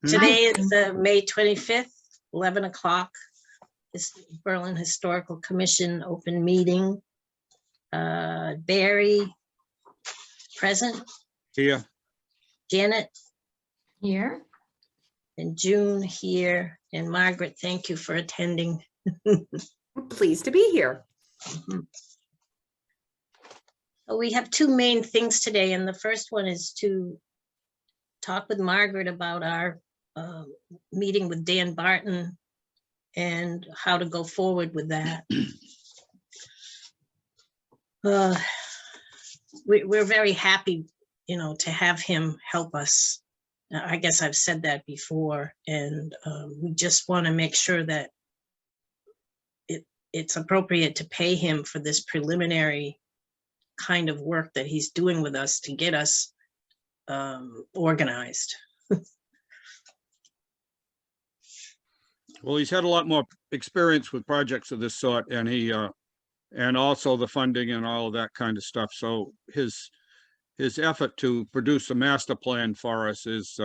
Today is May 25th, 11 o'clock. This Berlin Historical Commission open meeting. Barry, present. Here. Janet. Here. And June here. And Margaret, thank you for attending. Pleased to be here. So we have two main things today, and the first one is to talk with Margaret about our meeting with Dan Barton and how to go forward with that. We're very happy, to have him help us. I guess I've said that before, and we just want to make sure that it's appropriate to pay him for this preliminary kind of work that he's doing with us to get us organized. Well, he's had a lot more experience with projects of this sort, and he and also the funding and all of that kind of stuff. So his effort to produce a master plan for us is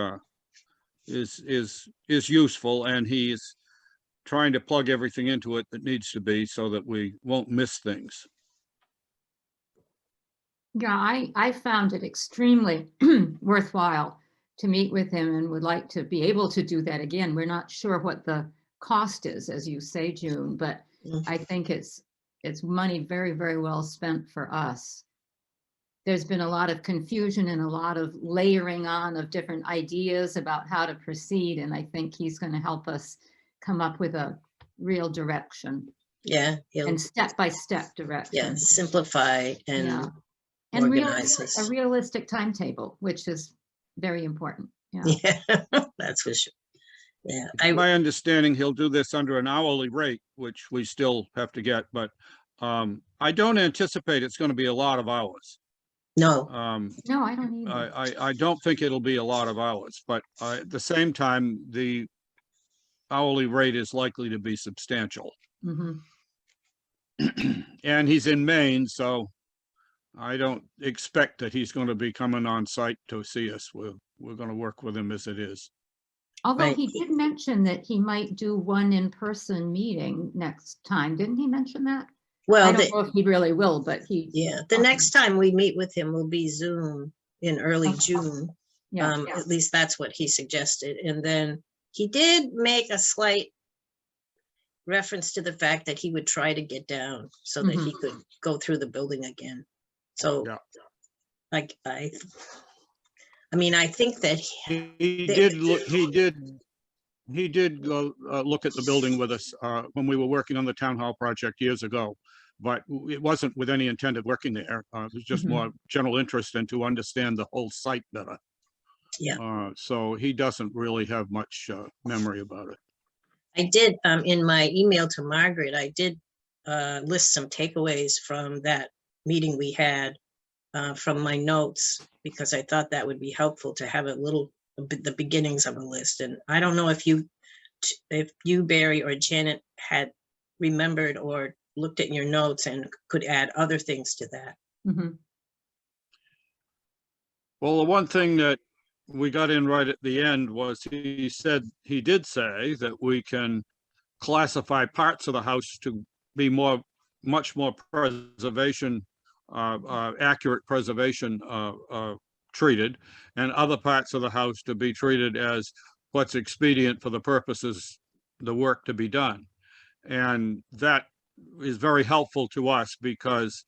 useful, and he's trying to plug everything into it that needs to be so that we won't miss things. Yeah, I found it extremely worthwhile to meet with him and would like to be able to do that again. We're not sure what the cost is, as you say, June, but I think it's money very, very well spent for us. There's been a lot of confusion and a lot of layering on of different ideas about how to proceed, and I think he's going to help us come up with a real direction. Yeah. And step-by-step direction. Yeah, simplify and Yeah. And organize us. a realistic timetable, which is very important. Yeah. Yeah, that's for sure. Yeah. My understanding, he'll do this under an hourly rate, which we still have to get, but I don't anticipate it's going to be a lot of hours. No. No, I don't either. I don't think it'll be a lot of hours, but at the same time, the hourly rate is likely to be substantial. Mm-hmm. And he's in Maine, so I don't expect that he's going to be coming on site to see us. We're going to work with him as it is. Although Right. he did mention that he might do one in-person meeting next time. Didn't he mention that? Well, I don't know if he really will, but he. yeah, the next time we meet with him will be Zoom in early June. Yeah. At least that's what he suggested. And then he did make a slight reference to the fact that he would try to get down so that he could go through the building again. So Yeah. like, I mean, I think that He did go look at the building with us when we were working on the town hall project years ago, but it wasn't with any intent of working there. It was just more general interest and to understand the whole site better. Yeah. So he doesn't really have much memory about it. I did, in my email to Margaret, I did list some takeaways from that meeting we had from my notes, because I thought that would be helpful to have the beginnings of a list. And I don't know if you, Barry or Janet, had remembered or looked at your notes and could add other things to that. Mhm. Well, the one thing that we got in right at the end was he did say that we can classify parts of the house to be much more preservation, accurate preservation treated, and other parts of the house to be treated as what's expedient for the purposes, the work to be done. And that is very helpful to us, because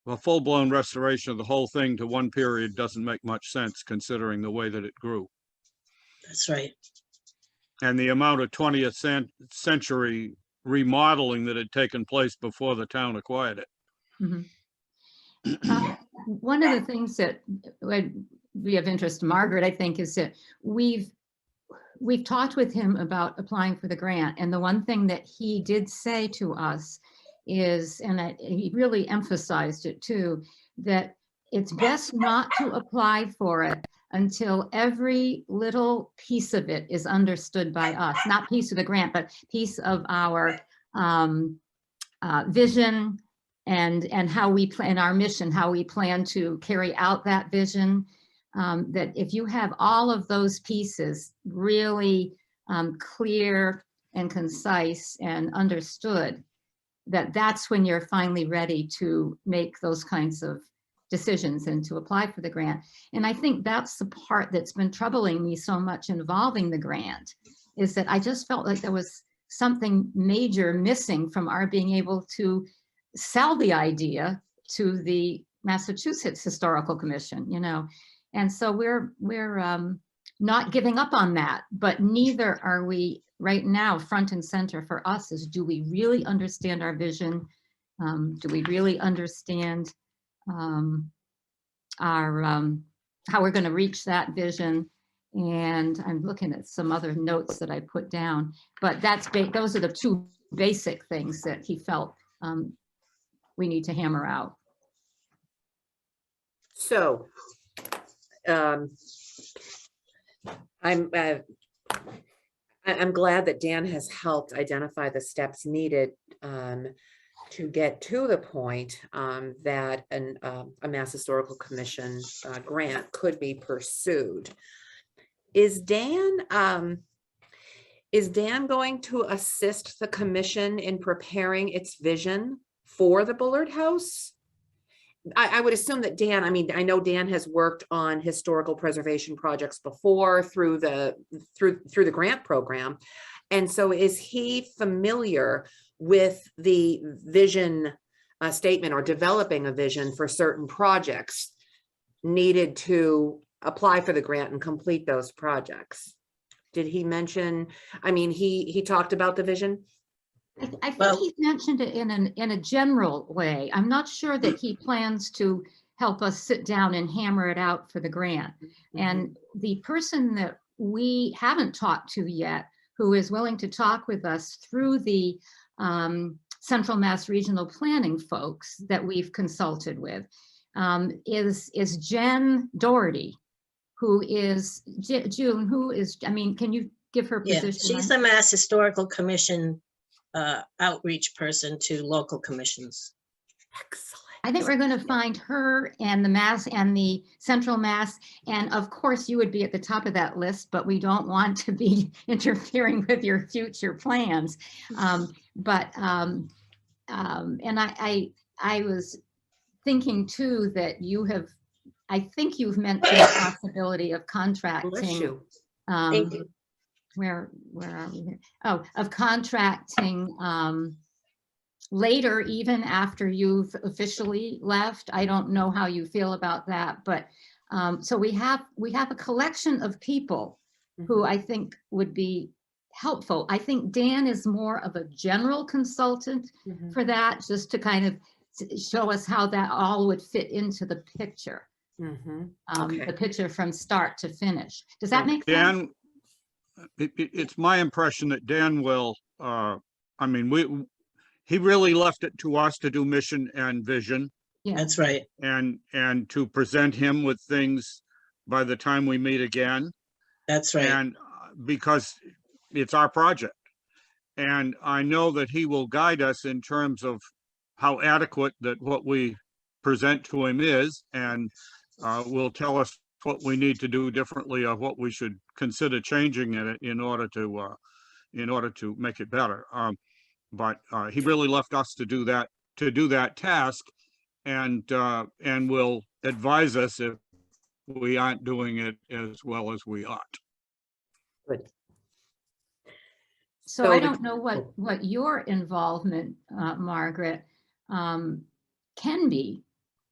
a full-blown restoration of the whole thing to one period doesn't make much sense considering the way that it grew. That's right. And the amount of 20th century remodeling that had taken place before the town acquired it. Mhm. One of the things that would be of interest to Margaret, I think, is that we've talked with him about applying for the grant. And the one thing that he did say to us is, and he really emphasized it too, that it's best not to apply for it until every little piece of it is understood by us, not piece of the grant, but piece of our vision and how we plan our mission, how we plan to carry out that vision. that if you have all of those pieces really clear and concise and understood, that's when you're finally ready to make those kinds of decisions and to apply for the grant. And I think that's the part that's been troubling me so much involving the grant, is that I just felt like there was something major missing from our being able to sell the idea to the Massachusetts Historical Commission, you know. And so we're not giving up on that, but neither are we right now. Front and center for us is, do we really understand our vision? Do we really understand how we're going to reach that vision? And I'm looking at some other notes that I put down, but those are the two basic things that he felt we need to hammer out. So I'm glad that Dan has helped identify the steps needed to get to the point that a Mass Historical Commission grant could be pursued. Is Dan going to assist the commission in preparing its vision for the Bullard House? I would assume that Dan, I mean, I know Dan has worked on historical preservation projects before through the grant program. And so is he familiar with the vision statement or developing a vision for certain projects needed to apply for the grant and complete those projects? Did he mention, I mean, he talked about the vision? I think he mentioned it in a general way. I'm not sure that he plans to help us sit down and hammer it out for the grant. And the person that we haven't talked to yet, who is willing to talk with us through the Central Mass Regional Planning folks that we've consulted with, is Jen Doherty, who is June, who is, I mean, can you give her position? Yeah, she's the Mass Historical Commission outreach person to local commissions. Excellent. I think we're going to find her and the Mass and the Central Mass, and of course you would be at the top of that list, but we don't want to be interfering with your future plans. And I was thinking too that I think you've mentioned the possibility of contracting. Bless you. Thank you. Where are we here? Oh, of contracting later, even after you've officially left. I don't know how you feel about that, but so we have a collection of people who I think would be helpful. I think Dan is more of a general consultant for that, just to kind of show us how that all would fit into the picture. Okay. The picture from start to finish. Does that make sense? Dan, it's my impression that Dan will, I mean, he really left it to us to do mission and vision. Yeah. That's right. And to present him with things by the time we meet again. That's right. And because it's our project. And I know that he will guide us in terms of how adequate that what we present to him is, and will tell us what we need to do differently or what we should consider changing in it in order to make it better. But he really left us to do that task, and will advise us if we aren't doing it as well as we ought. Good. So I don't know what your involvement, Margaret, can be,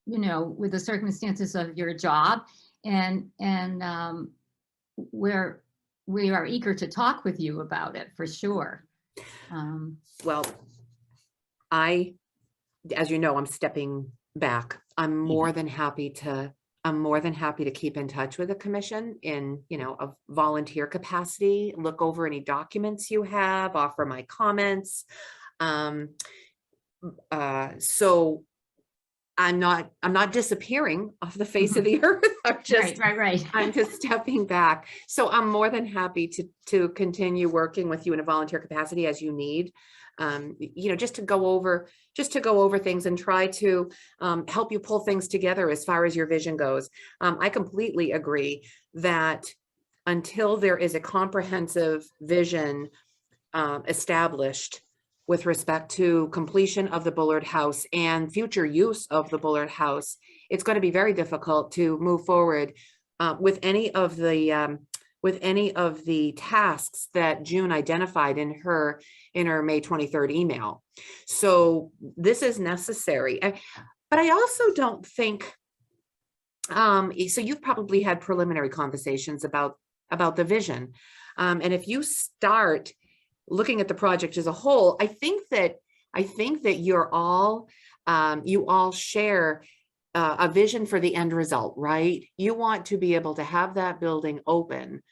you know, with the circumstances of your job, and we are eager to talk with you about it for sure. Well, as you know, I'm stepping back. I'm more than happy to keep in touch with the commission in, you know, a volunteer capacity, look over any documents you have, offer my comments. So I'm not disappearing off the face of the earth. I'm just, Right. I'm just stepping back. So I'm more than happy to continue working with you in a volunteer capacity as you need. You know, just to go over things and try to help you pull things together as far as your vision goes. I completely agree that until there is a comprehensive vision established with respect to completion of the Bullard House and future use of the Bullard House, it's going to be very difficult to move forward with any of the tasks that June identified in her May 23rd email. So this is necessary. But I also don't think, so you've probably had preliminary conversations about the vision. And if you start looking at the project as a whole, I think that you all share a vision for the end result, right? You want to be able to have that building open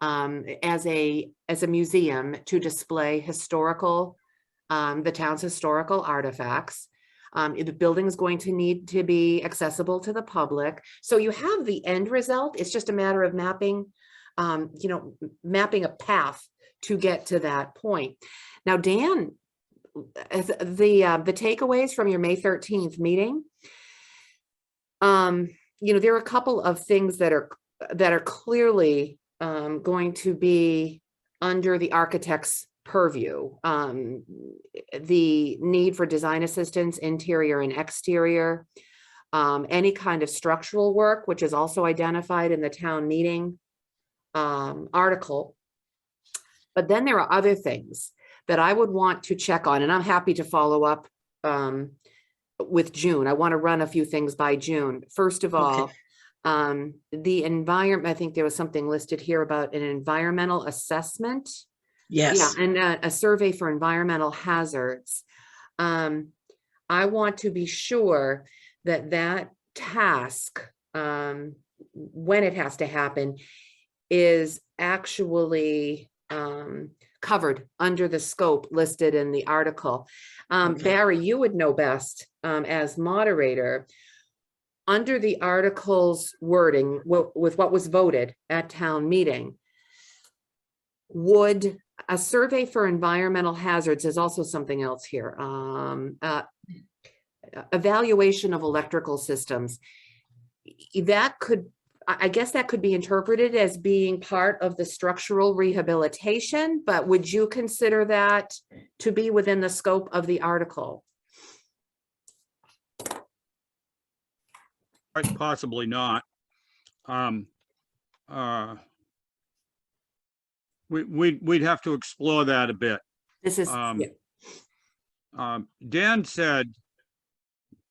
as a museum to display the town's historical artifacts. The building is going to need to be accessible to the public. So you have the end result. It's just a matter of mapping a path to get to that point. Now, Dan, the takeaways from your May 13th meeting, there are a couple of things that are clearly going to be under the architect's purview. The need for design assistance, interior and exterior, any kind of structural work, which is also identified in the town meeting article. But then there are other things that I would want to check on, and I'm happy to follow up with June. I want to run a few things by June. First of all, the environment, I think there was something listed here about an environmental assessment. Yes. Yeah, and a survey for environmental hazards. I want to be sure that task, when it has to happen, is actually covered under the scope listed in the article. Barry, you would know best as moderator. Under the article's wording, with what was voted at town meeting, would a survey for environmental hazards, is also something else here, evaluation of electrical systems, I guess that could be interpreted as being part of the structural rehabilitation, but would you consider that to be within the scope of the article? Possibly not. We'd have to explore that a bit. This is, Dan said,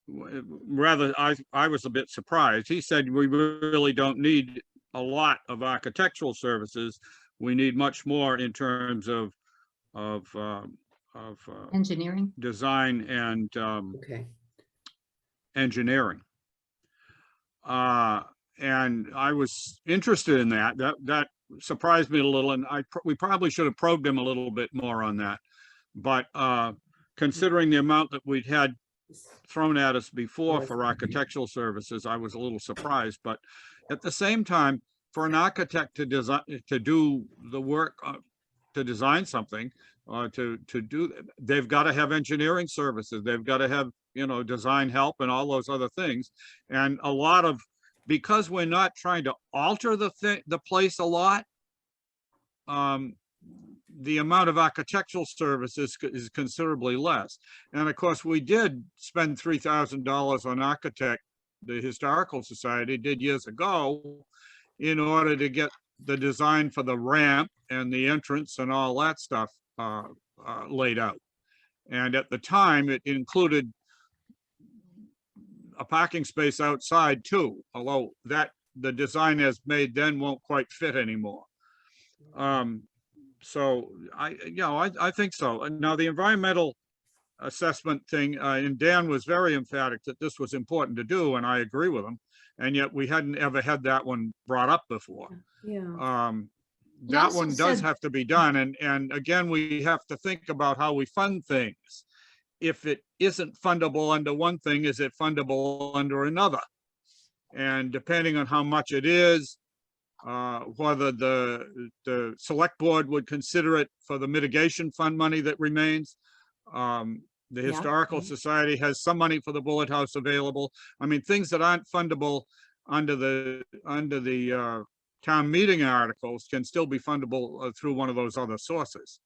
rather, I was a bit surprised. He said, we really don't need a lot of architectural services. We need much more in terms of Engineering. design and okay. engineering. And I was interested in that. That surprised me a little, and we probably should have probed him a little bit more on that. But considering the amount that we'd had thrown at us before for architectural services, I was a little surprised. But at the same time, for an architect to do the work, to design something, they've got to have engineering services. They've got to have, design help and all those other things. And a lot of, because we're not trying to alter the place a lot, the amount of architectural services is considerably less. And of course, we did spend $3,000 on architect, the Historical Society did years ago, in order to get the design for the ramp and the entrance and all that stuff laid out. And at the time, it included a parking space outside too, although the design as made then won't quite fit anymore. So I think so. And now the environmental assessment thing, and Dan was very emphatic that this was important to do, and I agree with him. And yet we hadn't ever had that one brought up before. Yeah. That one does have to be done. And again, we have to think about how we fund things. if it isn't fundable under one thing, is it fundable under another? And depending on how much it is, whether the select board would consider it for the mitigation fund money that remains. The Yeah. Historical Society has some money for the Bullet House available. I mean, things that aren't fundable under the town meeting articles can still be fundable through one of those other sources.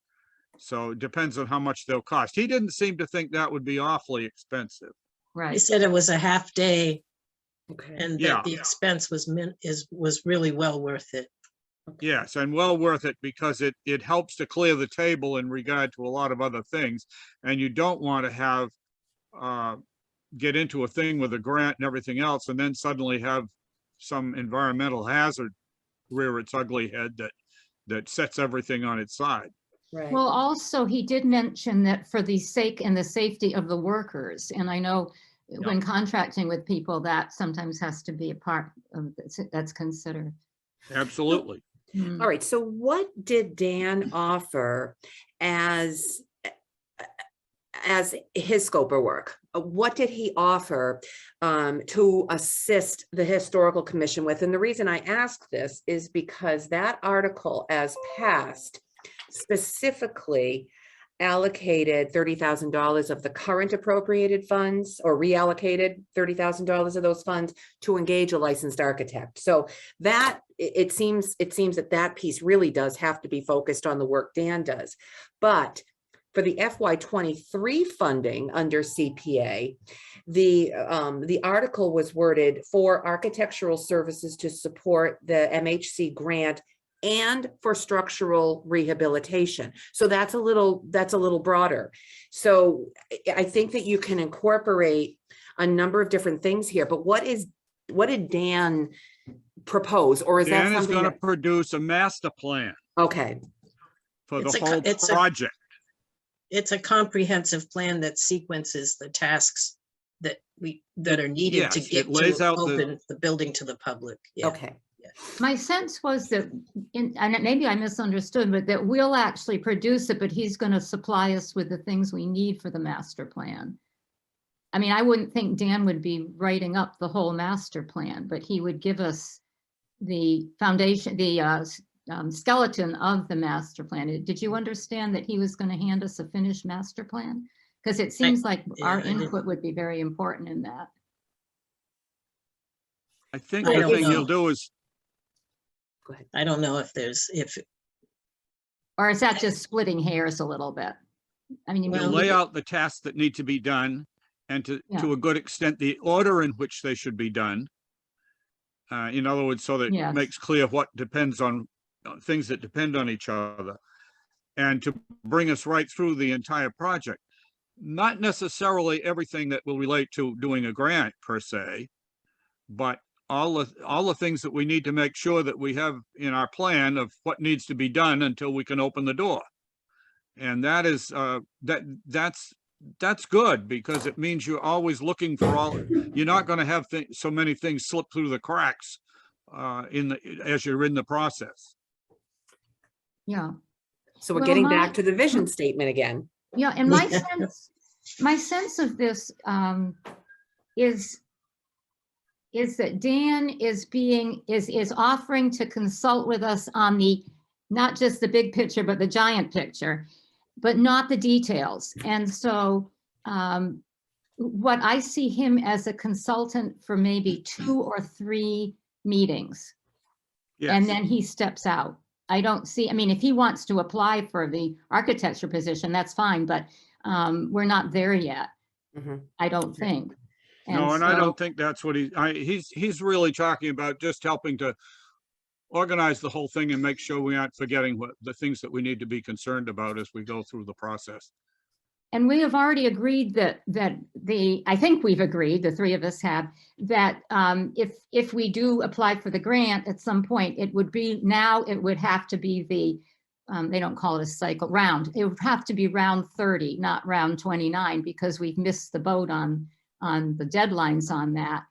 So it depends on how much they'll cost. He didn't seem to think that would be awfully expensive. He Right. said it was a half day Okay. and Yeah. that the expense was really well worth it. Yes, and well worth it because it helps to clear the table in regard to a lot of other things. And you don't want to have, get into a thing with a grant and everything else, and then suddenly have some environmental hazard rear its ugly head that sets everything on its side. Right. Well, also, he did mention that for the sake and the safety of the workers, and I know when contracting with people, that sometimes has to be a part of that's considered. Absolutely. Mm. All right, so what did Dan offer as his scope of work? What did he offer to assist the Historical Commission with? And the reason I ask this is because that article, as passed, specifically allocated $30,000 of the current appropriated funds, or reallocated $30,000 of those funds to engage a licensed architect. So that it seems that piece really does have to be focused on the work Dan does. But for the FY23 funding under CPA, the article was worded for architectural services to support the MHC grant and for structural rehabilitation. So that's a little broader. So I think that you can incorporate a number of different things here, but what did Dan propose, or is that Dan is something going to that, produce a master plan okay, for It's the a co- whole it's a- project. It's a comprehensive plan that sequences the tasks that are needed to Yes, get it lays to out the- open the building to the public. Yeah. okay. My sense was that, and maybe I misunderstood, but that we'll actually produce it, but he's going to supply us with the things we need for the master plan. I mean, I wouldn't think Dan would be writing up the whole master plan, but he would give us the foundation, the skeleton of the master plan. Did you understand that he was going to hand us a finished master plan? Because it seems like our I didn't. input would be very important in that. I think I the don't thing he'll know. do is, Go ahead. I don't know if Or is that just splitting hairs a little bit? I mean, you Well, he'll mean, lay out the tasks that need to be done, and to Yeah. a good extent, the order in which they should be done. In other words, so that it Yes. makes clear what depends on things that depend on each other, and to bring us right through the entire project. Not necessarily everything that will relate to doing a grant per se, but all the things that we need to make sure that we have in our plan of what needs to be done until we can open the door. And that is that's good, because it means you're always looking for you're not going to have so many things slip through the cracks as you're in the process. yeah. So we're Well, getting my- back to the vision statement again. Yeah, and my sense of this is that Dan is offering to consult with us on not just the big picture, but the giant picture, but not the details. And so what I see him as a consultant for maybe 2 or 3 meetings, and Yes, then he steps out. I don't see, I mean, if he wants to apply for the architecture position, that's fine, but we're not there yet, Mhm. I don't think. no, and I so- don't think that's what he's really talking about, just helping to organize the whole thing and make sure we aren't forgetting the things that we need to be concerned about as we go through the process. And we have already agreed I think we've agreed, the 3 of us have, that if we do apply for the grant at some point, it would have to be they don't call it a cycle round. It would have to be round 30, not round 29, because we've missed the boat on the deadlines on that.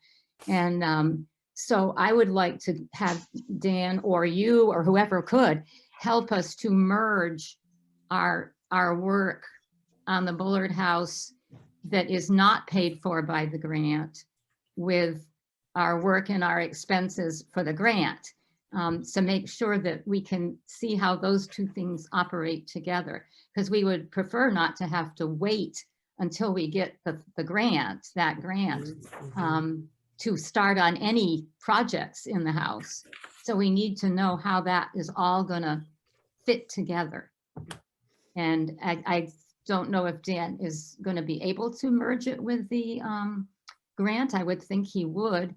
And so I would like to have Dan or you or whoever could help us to merge our work on the Bullard House that is not paid for by the grant with our work and our expenses for the grant. So make sure that we can see how those two things operate together, because we would prefer not to have to wait until we get the grant, that grant, to start on any projects in the house. So we need to know how that is all gonna fit together. And I don't know if Dan is gonna be able to merge it with the grant. I would think he would.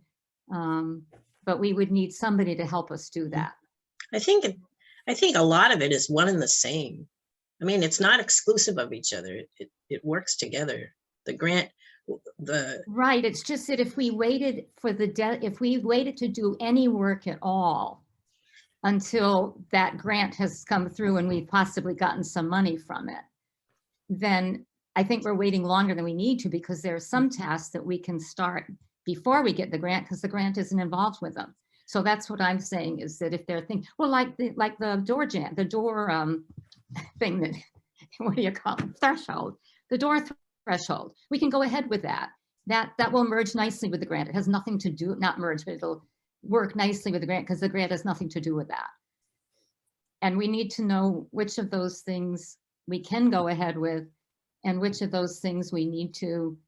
But we would need somebody to help us do that. I think a lot of it is one and the same. I mean, it's not exclusive of each other. It works together. The grant, Right, it's just that if we waited for if we waited to do any work at all until that grant has come through and we've possibly gotten some money from it, then I think we're waiting longer than we need to, because there are some tasks that we can start before we get the grant, because the grant isn't involved with them. So that's what I'm saying, is that if they're thinking, well, like the door jam, the door thing that, what do you call it? Threshold, the door threshold. We can go ahead with that. That will merge nicely with the grant. It has nothing to do, not merge, but it'll work nicely with the grant, because the grant has nothing to do with that. And we need to know which of those things we can go ahead with and which of those things we need to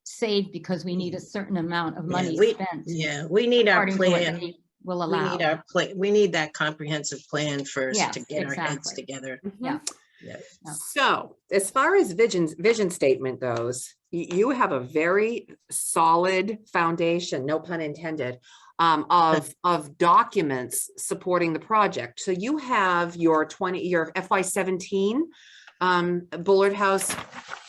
save because we need a certain amount of money spent. Yeah, we need our according to what plan. they will We allow. need our plan. We need that comprehensive plan first to Yes, get our heads exactly. together. Yeah. Yeah. Yeah. So as far as vision statement goes, you have a very solid foundation, no pun intended, of documents supporting the project. So you have your FY17 Bullard House,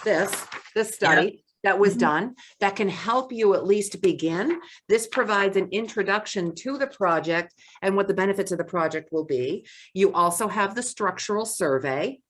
this study that was done that can help you at least begin. This provides an introduction to the project and what the benefits of the project will be. You also have the structural survey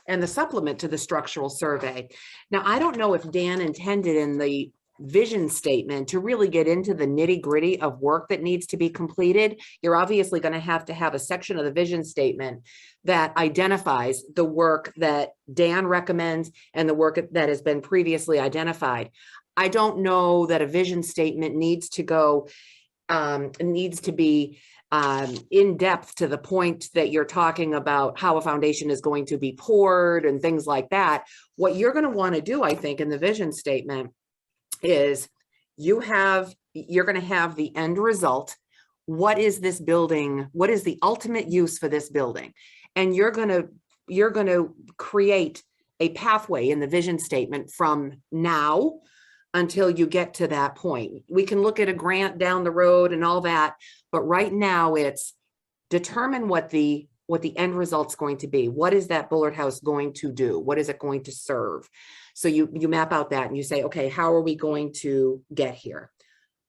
and the supplement to the structural survey. Now, I don't know if Dan intended in the vision statement to really get into the nitty-gritty of work that needs to be completed. You're obviously going to have a section of the vision statement that identifies the work that Dan recommends and the work that has been previously identified. I don't know that a vision statement needs to be in depth to the point that you're talking about how a foundation is going to be poured and things like that. What you're going to want to do, I think, in the vision statement is you're going to have the end result. What is this building? What is the ultimate use for this building? And you're going to create a pathway in the vision statement from now until you get to that point. We can look at a grant down the road and all that, but right now it's determine what the end result's going to be. What is that Bullard House going to do? What is it going to serve? So you map out that and you say, okay, how are we going to get here?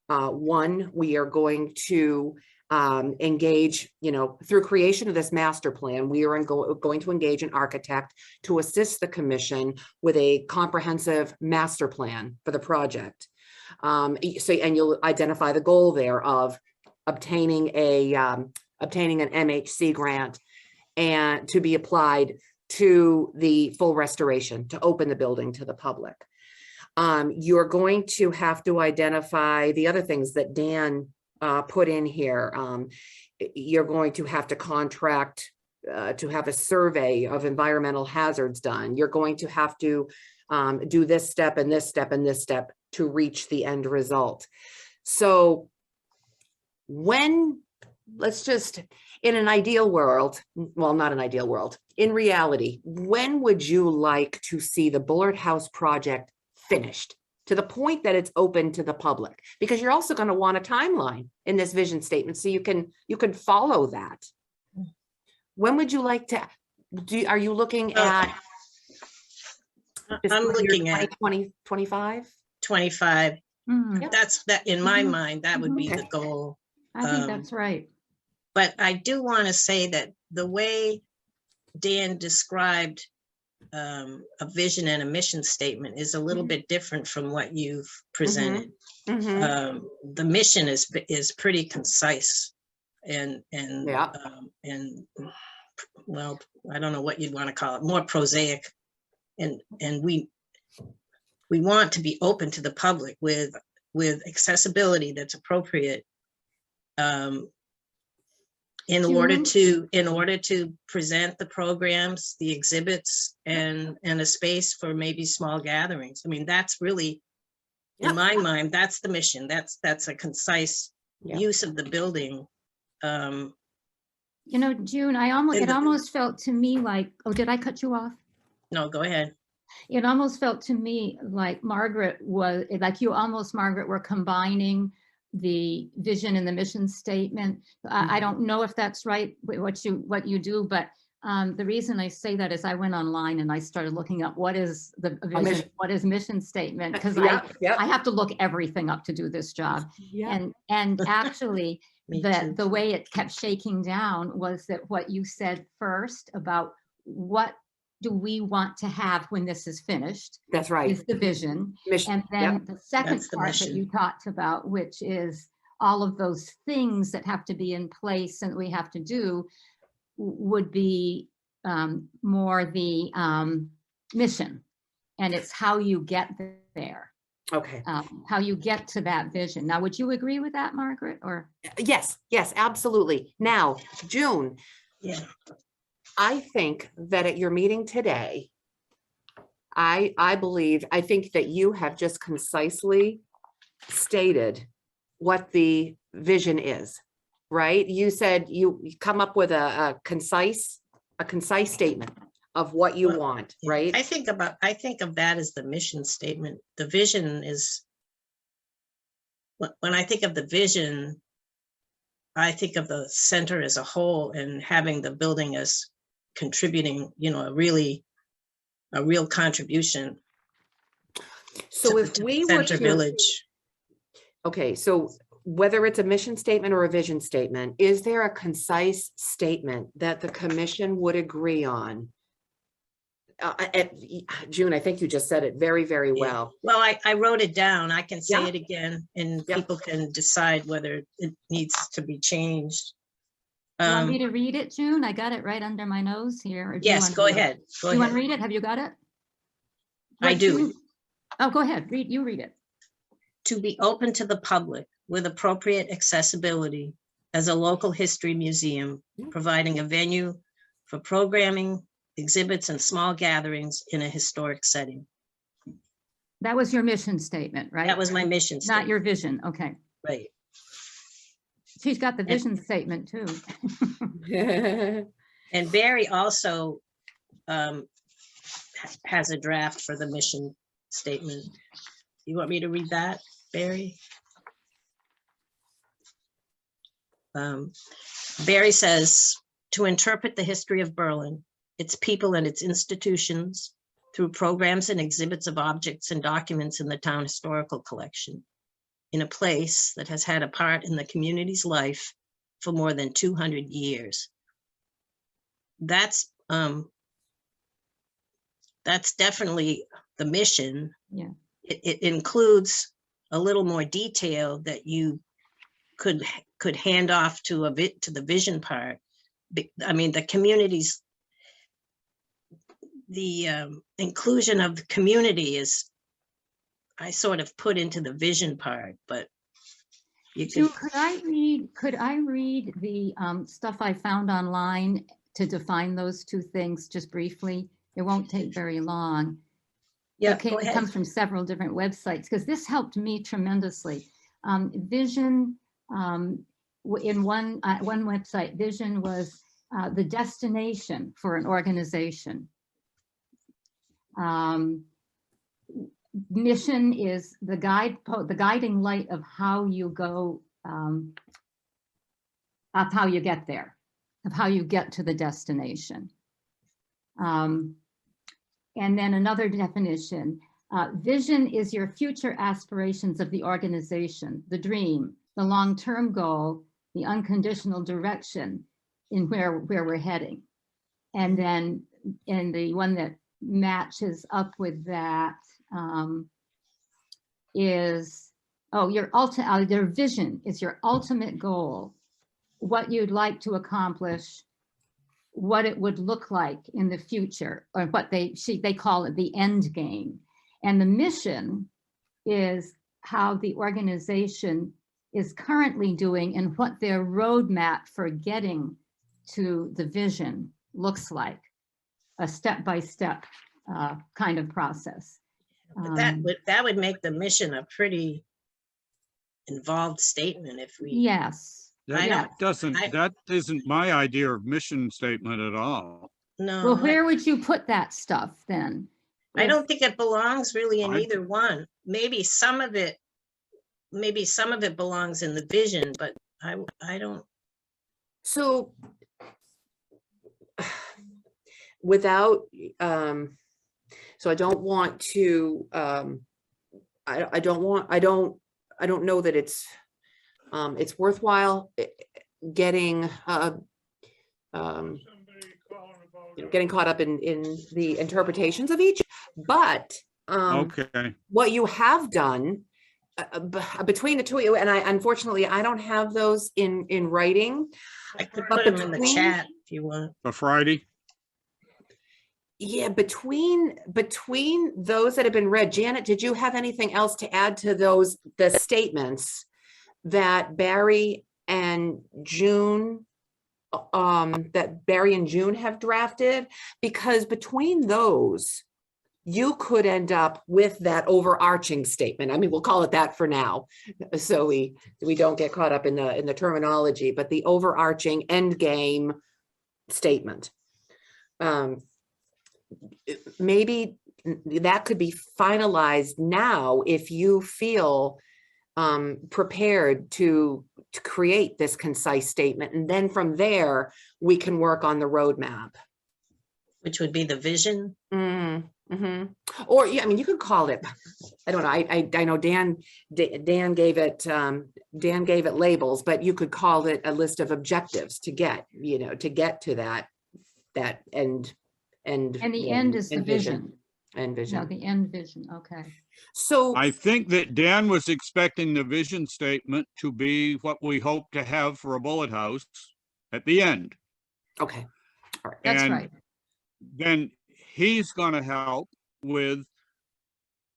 One, we are going to engage, through creation of this master plan, we are going to engage an architect to assist the commission with a comprehensive master plan for the project. And you'll identify the goal there of obtaining an MHC grant and to be applied to the full restoration, to open the building to the public. You're going to have to identify the other things that Dan put in here. You're going to have to contract to have a survey of environmental hazards done. You're going to have to do this step and this step and this step to reach the end result. So in an ideal world, well, not an ideal world, in reality, when would you like to see the Bullard House project finished to the point that it's open to the public? Because you're also going to want a timeline in this vision statement so you can follow that. When would you like to are you looking at I'm looking at 2025? 25. Mhm. That's that in my Mhm. mind, that would be the Okay. goal. I think that's right. But I do want to say that the way Dan described a vision and a mission statement is a little bit different from what you've presented. The mission is pretty concise and Yeah. well, I don't know what you'd want to call it, more prosaic. And we want to be open to the public with accessibility that's appropriate. In order to present the programs, the exhibits, and a space for maybe small gatherings. I mean, that's really, in my mind, that's the mission. That's a concise use of the building. You know, June, it almost felt to me like, oh, did I cut you off? No, go ahead. It almost felt to me like Margaret, were combining the vision and the mission statement. I don't know if that's right, what you do, but the reason I say that is I went online and I started looking up what is the vision, what is mission statement, because I have to look everything up to do this job. And actually the way it kept shaking down was that what you said first about what do we want to have when this is finished? That's right. Is the vision. Mission. And then the second part that you talked about, which is all of those things that have to be in place and we have to do, would be more the mission. And it's how you get there. Okay. How you get to that vision. Now, would you agree with that, Margaret? Or yes, absolutely. Now, June. Yeah. I think that at your meeting today, I think that you have just concisely stated what the vision is, right? You said you come up with a concise statement of what you want, right? I think of that as the mission statement. The vision is, when I think of the vision, I think of the center as a whole and having the building as contributing, a real contribution. So if we were Center Village. Okay, so whether it's a mission statement or a vision statement, is there a concise statement that the commission would agree on? June, I think you just said it very, very well. Well, I wrote it down. I can say it again and people can decide whether it needs to be changed. You want me to read it, June? I got it right under my nose here. Yes, go ahead. You want to read it? Have you got it? I do. Oh, go ahead. You read it. To be open to the public with appropriate accessibility as a local history museum, providing a venue for programming, exhibits, and small gatherings in a historic setting. That was your mission statement, right? That was my mission statement. Not your vision. Okay. Right. She's got the vision statement too. And Barry also has a draft for the mission statement. You want me to read that, Barry? Barry says, to interpret the history of Berlin, its people and its institutions through programs and exhibits of objects and documents in the town historical collection, in a place that has had a part in the community's life for more than 200 years. That's definitely the mission. Yeah. It includes a little more detail that you could hand off to the vision part. I mean, the communities, the inclusion of the community is, I sort of put into the vision part, but you can. Could I read the stuff I found online to define those two things just briefly? It won't take very long. Yeah, okay, go ahead. It comes from several different websites because this helped me tremendously. Vision, in one website, vision was the destination for an organization. Mission is the guiding light of how you go, of how you get there, of how you get to the destination. And then another definition, vision is your future aspirations of the organization, the dream, the long-term goal, the unconditional direction in where we're heading. And then in the one that matches up with that is, their vision is your ultimate goal, what you'd like to accomplish, what it would look like in the future, or what they call it the end game. And the mission is how the organization is currently doing and what their roadmap for getting to the vision looks like, a step-by-step kind of process. But that would make the mission a pretty involved statement if we. Yes. I Yeah. That isn't my idea of mission statement at all. No. Well, where would you put that stuff then? I If- don't think it belongs really in I- either one. Maybe some of it belongs in the vision, but I don't. So without, so I don't want to, I don't know that it's worthwhile getting, getting caught up in the interpretations of each, but Okay, what you have done between the two of you, and unfortunately, I don't have those in writing. I could But put them in the between- chat if you want. for Friday, Yeah, between those that have been read, Janet, did you have anything else to add to the statements that Barry and June have drafted? Because between those, you could end up with that overarching statement. I mean, we'll call it that for now, so we don't get caught up in the terminology, but the overarching end game statement. Maybe that could be finalized now if you feel prepared to create this concise statement, and then from there we can work on the roadmap. Which would be the vision. Or yeah, I mean, you could call it, I don't know, I know Dan gave it labels, but you could call it a list of objectives to get to that end. And the end is the vision. And No, vision. the end vision, okay. So, I think that Dan was expecting the vision statement to be what we hope to have for a bullet house at the end. okay, all right. That's And right. then he's gonna help with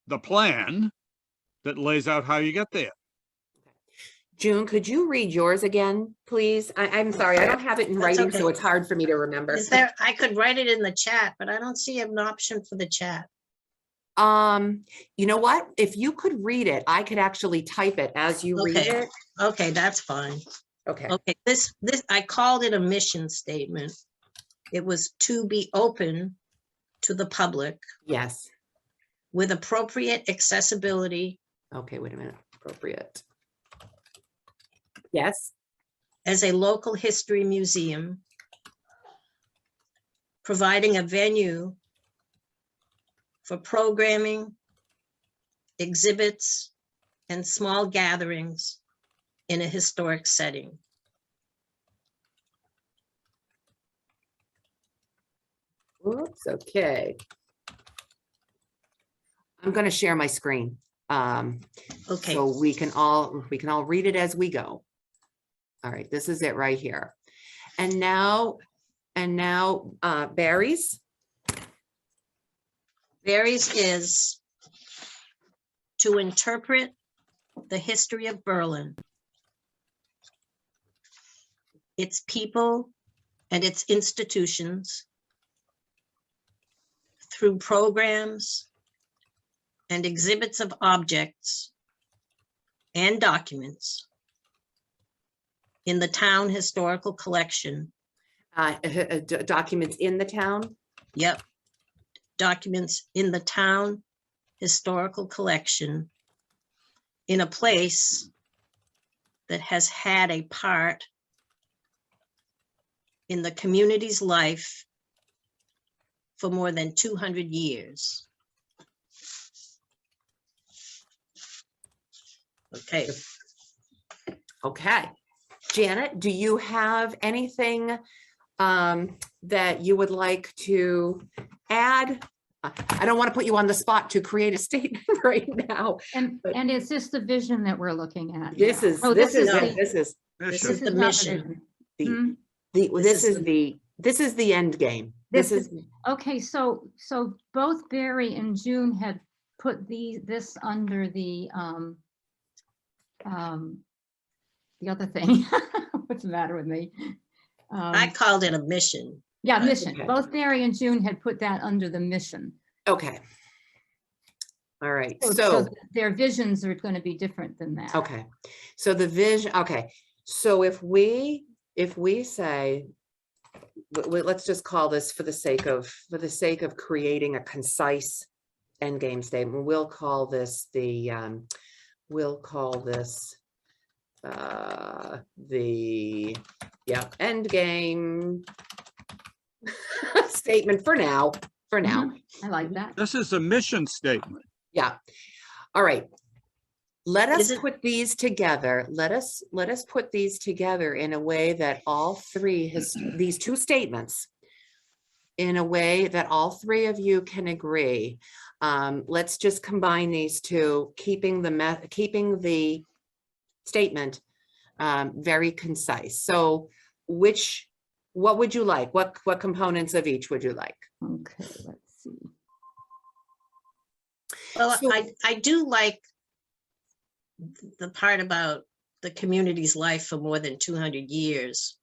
the plan that lays out how you get there. June, could you read yours again, please? I'm sorry, I don't have it in That's writing, so okay. it's hard for me to remember. Is there, I could write it in the chat, but I don't see an option for the chat. You know what? If you could read it, I could actually type it as you read Okay. it. Okay, that's fine. Okay, Okay, this, I called it a mission statement. It was to be open to the public yes. with appropriate accessibility Okay, wait a minute, appropriate. Yes, as a local history museum, providing a venue for programming, exhibits, and small gatherings in a historic setting. oops, okay. I'm gonna share my screen. Okay, So we can all read it as we go. All right, this is it right here. And now, Barry's. Barry's is to interpret the history of Berlin, its people and its institutions through programs and exhibits of objects and documents in the town historical collection. Documents in the town. Yep. Documents in the town historical collection in a place that has had a part in the community's life for more than 200 years. Okay, Okay. Janet, do you have anything that you would like to add? I don't want to put you on the spot to create a statement right now. And But- is this the vision that we're looking at? This now? is, Oh, this is, the- this is, This Mission. is the not mission. vision. this is the end game. This This is, Okay, so both Barry and June had put this under the other thing. What's the matter with me? I called it a mission. Yeah, mission. Okay. Both Barry and June had put that under the mission. Okay. All right, So so, their visions are going to be different than that. okay, so the vision, okay, so if we say, let's just call this for the sake of creating a concise end game statement, we'll call this the end game statement for now. Mhm, I like that. This is a mission statement. Yeah. All right. Let us Is it- put these together. Let us put these together in a way that all three these two statements in a way that all three of you can agree. Let's just combine these two, keeping the statement very concise. So what would you like? What components of each would you like? Okay, let's see. Well, So- I do like the part about the community's life for more than 200 years.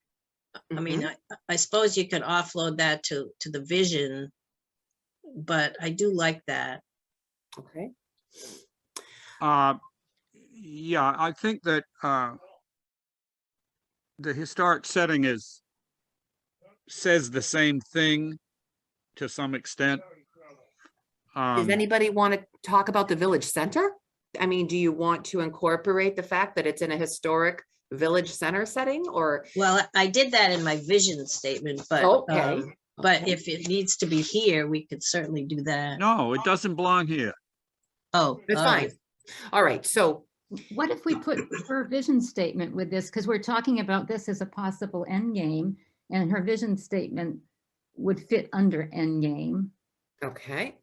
I mean, Mhm. I suppose you could offload that to the vision, but I do like that. Okay. Yeah, I think that the historic setting says the same thing to some extent. Does anybody want to talk about the village center? I mean, do you want to incorporate the fact that it's in a historic village center setting or? Well, I did that in my vision statement, but, Okay. but Okay. if it needs to be here, we could certainly do that. No, it doesn't belong here. Oh, It's all right. fine. All right, so, What if we put her vision statement with this? Because we're talking about this as a possible end game, and her vision statement would fit under end game. okay,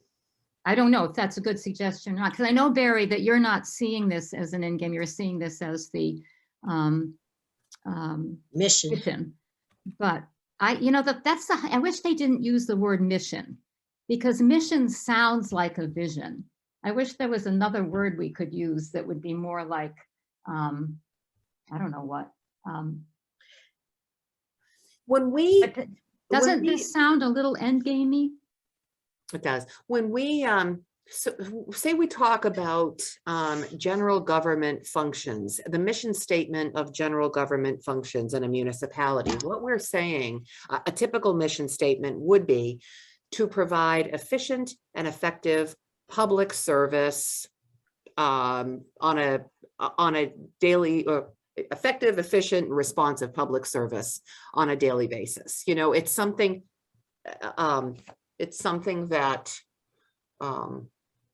I don't know if that's a good suggestion or not, because I know, Barry, that you're not seeing this as an end game. You're seeing this as the Mission. mission. But I wish they didn't use the word mission, because mission sounds like a vision. I wish there was another word we could use that would be more like, I don't know what. when we, But doesn't we- this sound a little end gamey? it does, when we, so say we talk about general government functions, the mission statement of general government functions in a municipality, what we're saying, a typical mission statement would be to provide efficient and effective public service on a daily or effective, efficient, and responsive public service on a daily basis. You know, it's something that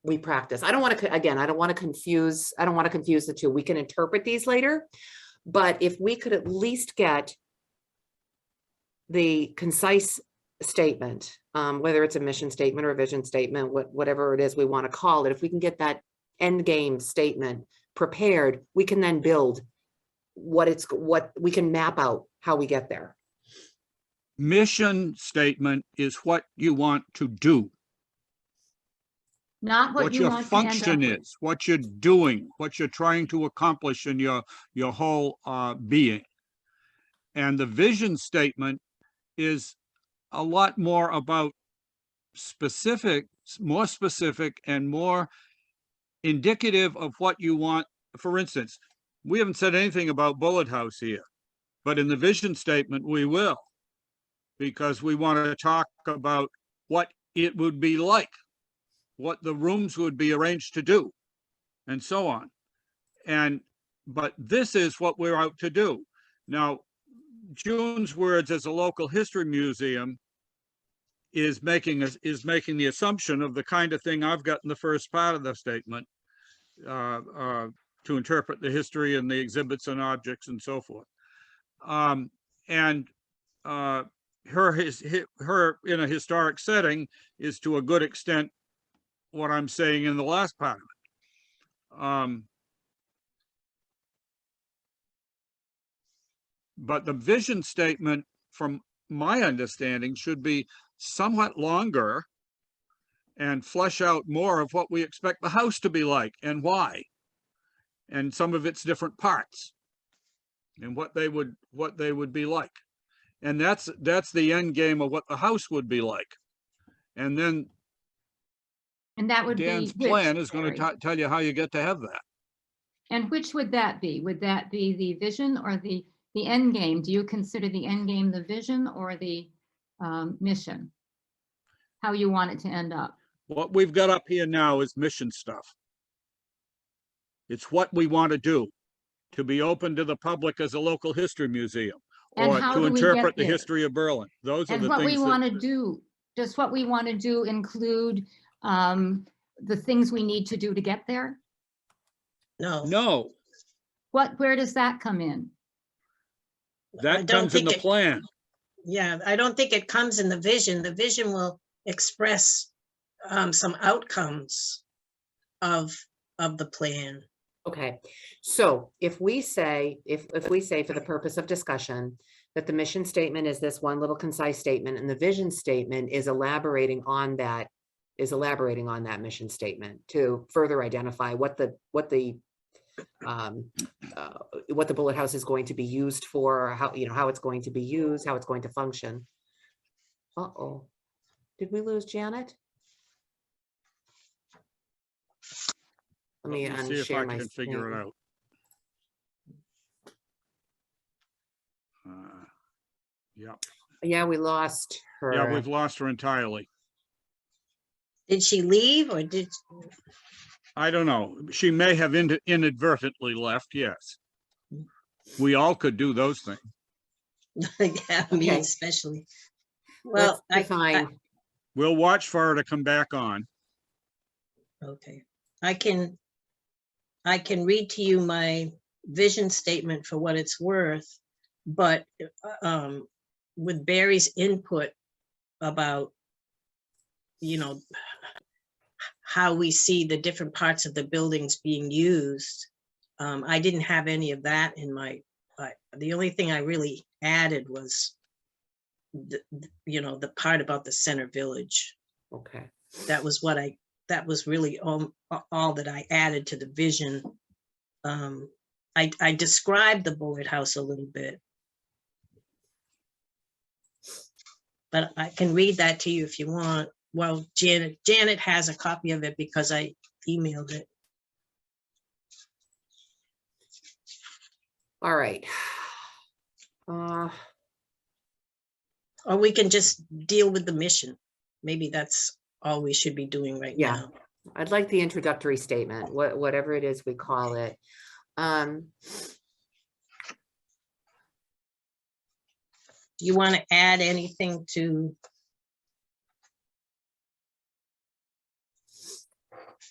we practice. I don't want to, again, I don't want to confuse the two. We can interpret these later, but if we could at least get the concise statement, whether it's a mission statement or a vision statement, whatever it is we want to call it, if we can get that end game statement prepared, we can then build what we can map out how we get there. Mission statement is what you want to do, Not what what you your want to end up function with. is, what you're doing, what you're trying to accomplish in your whole being. And the vision statement is a lot more about more specific and more indicative of what you want. For instance, we haven't said anything about Bullet House here, but in the vision statement, we will, because we want to talk about what it would be like, what the rooms would be arranged to do, and so on. But this is what we're out to do. Now, June's words as a local history museum is making the assumption of the kind of thing I've got in the first part of the statement, to interpret the history and the exhibits and objects and so forth. Her in a historic setting is to a good extent what I'm saying in the last part of it. But the vision statement, from my understanding, should be somewhat longer and flesh out more of what we expect the house to be like and why, and some of its different parts, and what they would be like. And that's the end game of what the house would be like. And then And that would be Dan's which, plan is going Barry? to tell you how you get to have that. And which would that be? Would that be the vision or the end game? Do you consider the end game the vision or the mission? How you want it to end up? What we've got up here now is mission stuff. It's what we want to do, to be open to the public as a local history museum, And or how to do we get interpret the there? history of Berlin. Those are And the what we things want that, to do, does what we want to do include the things we need to do to get there? No. no, Where does that come in? I that don't comes in think the plan. Yeah, I don't think it comes in the vision. The vision will express some outcomes of the plan. Okay, so if we say for the purpose of discussion, that the mission statement is this one little concise statement, and the vision statement is elaborating on that mission statement to further identify what the bullet house is going to be used for, how it's going to be used, how it's going to function. Uh-oh, did we lose Janet? Let me See if I unshare my can figure it screen. out. Yeah, Yeah, we lost her. yeah, we've lost her entirely. Did she leave or did? I don't know. She may have inadvertently left, yes. We all could do those things. Yeah, me Okay. especially. Let's Well, I We'll watch for her to come back on. okay. I can read to you my vision statement for what it's worth, but with Barry's input about, how we see the different parts of the buildings being used, I didn't have any of that in my, the only thing I really added was the part about the center village. Okay. That was really all that I added to the vision. I described the bullet house a little bit, but I can read that to you if you want. Well, Janet has a copy of it because I emailed it. All right. Or we can just deal with the mission. Maybe that's all we should be doing right Yeah. now. I'd like the introductory statement, whatever it is we call it. Do you want to add anything to?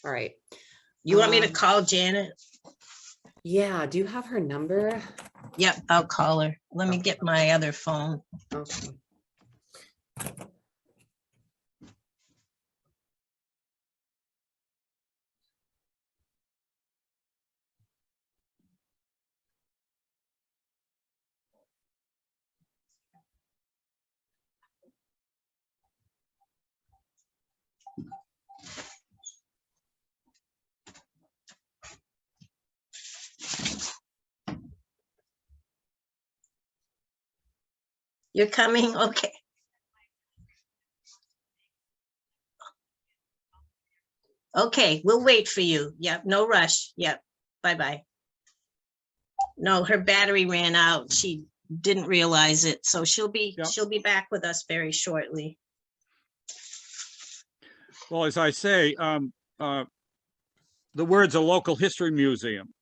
All right. You want me to call Janet? Yeah, do you have her number? Yep, I'll call her. Let me get my other phone. Okay. You're coming? Okay. Okay, we'll wait for you. Yep, no rush. Yep, bye-bye. No, her battery ran out. She didn't realize it, so she'll be back with us very shortly. Well, as I say, the words a local history museum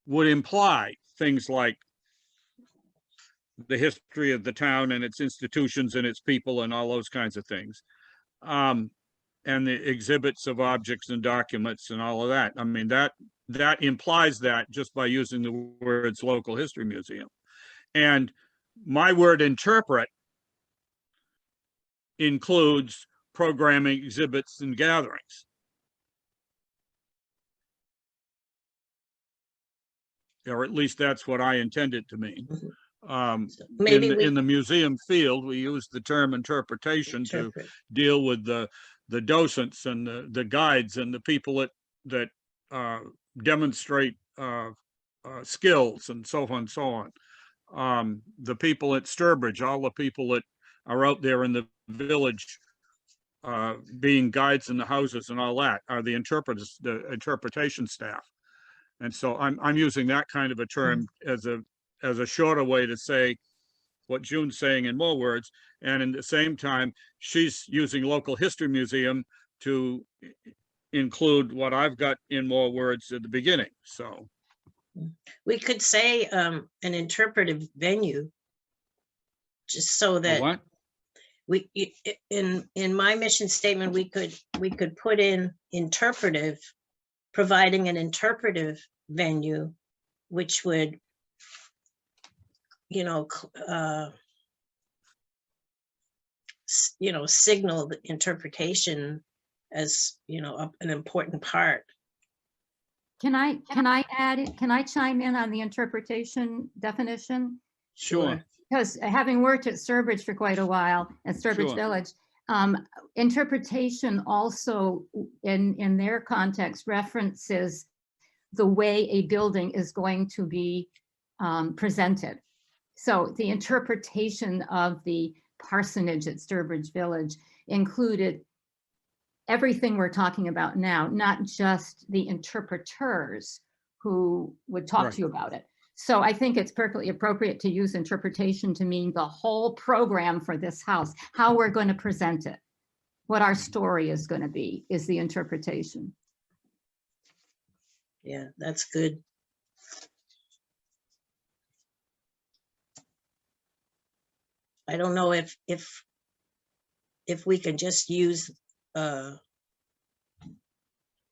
would imply things like the history of the town and its institutions and its people and all those kinds of things. And the exhibits of objects and documents and all of that. I mean, that implies that just by using the words local history museum. And my word interpret includes programming, exhibits, and gatherings. Or at least that's what I intended to mean. Maybe in the museum field, we use the term interpretation to deal with the the docents and the guides and the people that demonstrate skills and so on and so on. The people at Sturbridge, all the people that are out there in the village being guides in the houses and all that are the interpreters, the interpretation staff. And so I'm using that kind of a term as a shorter way to say what June's saying in more words. And in the same time, she's using local history museum to include what I've got in more words at the beginning. So We could say an interpretive venue, just so that what? in my mission statement, we could put in interpretive, providing an interpretive venue, which would, signal the interpretation as, an important part. Can I chime in on the interpretation definition? Sure. Because having worked at Sturbridge for quite a while, at Sturbridge Sure. Village, interpretation also in their context references the way a building is going to be presented. So the interpretation of the parsonage at Sturbridge Village included everything we're talking about now, not just the interpreters who would talk Right. to you about it. So I think it's perfectly appropriate to use interpretation to mean the whole program for this house, how we're going to present it, what our story is going to be, is the interpretation. Yeah, that's good. I don't know if we can just use an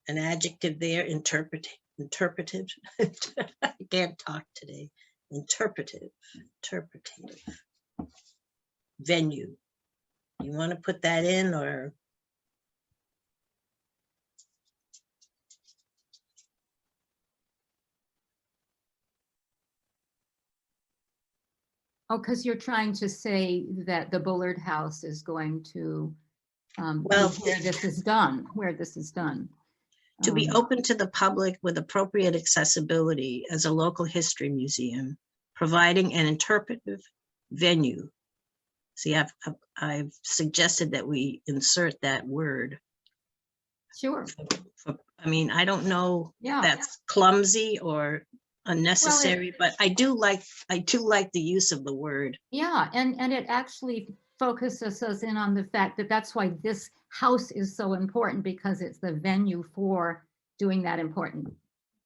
adjective there, interpretive. I can't talk today. Interpretive venue. You want to put that in, or? Oh, because you're trying to say that the Bullard House is going to be Well, where this is done, To be Um, open to the public with appropriate accessibility as a local history museum, providing an interpretive venue. See, I've suggested that we insert that word. Sure, I mean, I don't know if yeah. that's clumsy or unnecessary, but I do like the use of the word. Yeah, and it actually focuses us in on the fact that that's why this house is so important, because it's the venue for doing that important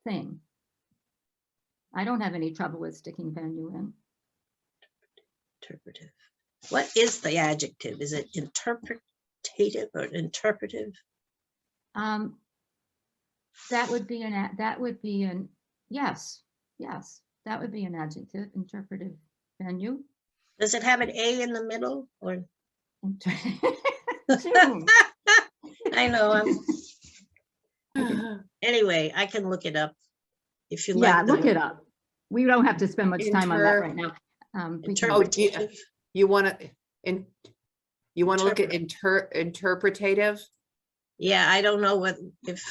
thing. I don't have any trouble with sticking venue in. Interpretive. What is the adjective? Is it interpretative or interpretive? That would be an yes, that would be an adjective, interpretive venue. Does it have an A in the middle, or? June. I know. Anyway, I can look it up if you Yeah, like. look it up. We don't have to spend much time on that right now. We can- Interpretative. You want to look at interpretative? Yeah, I don't know if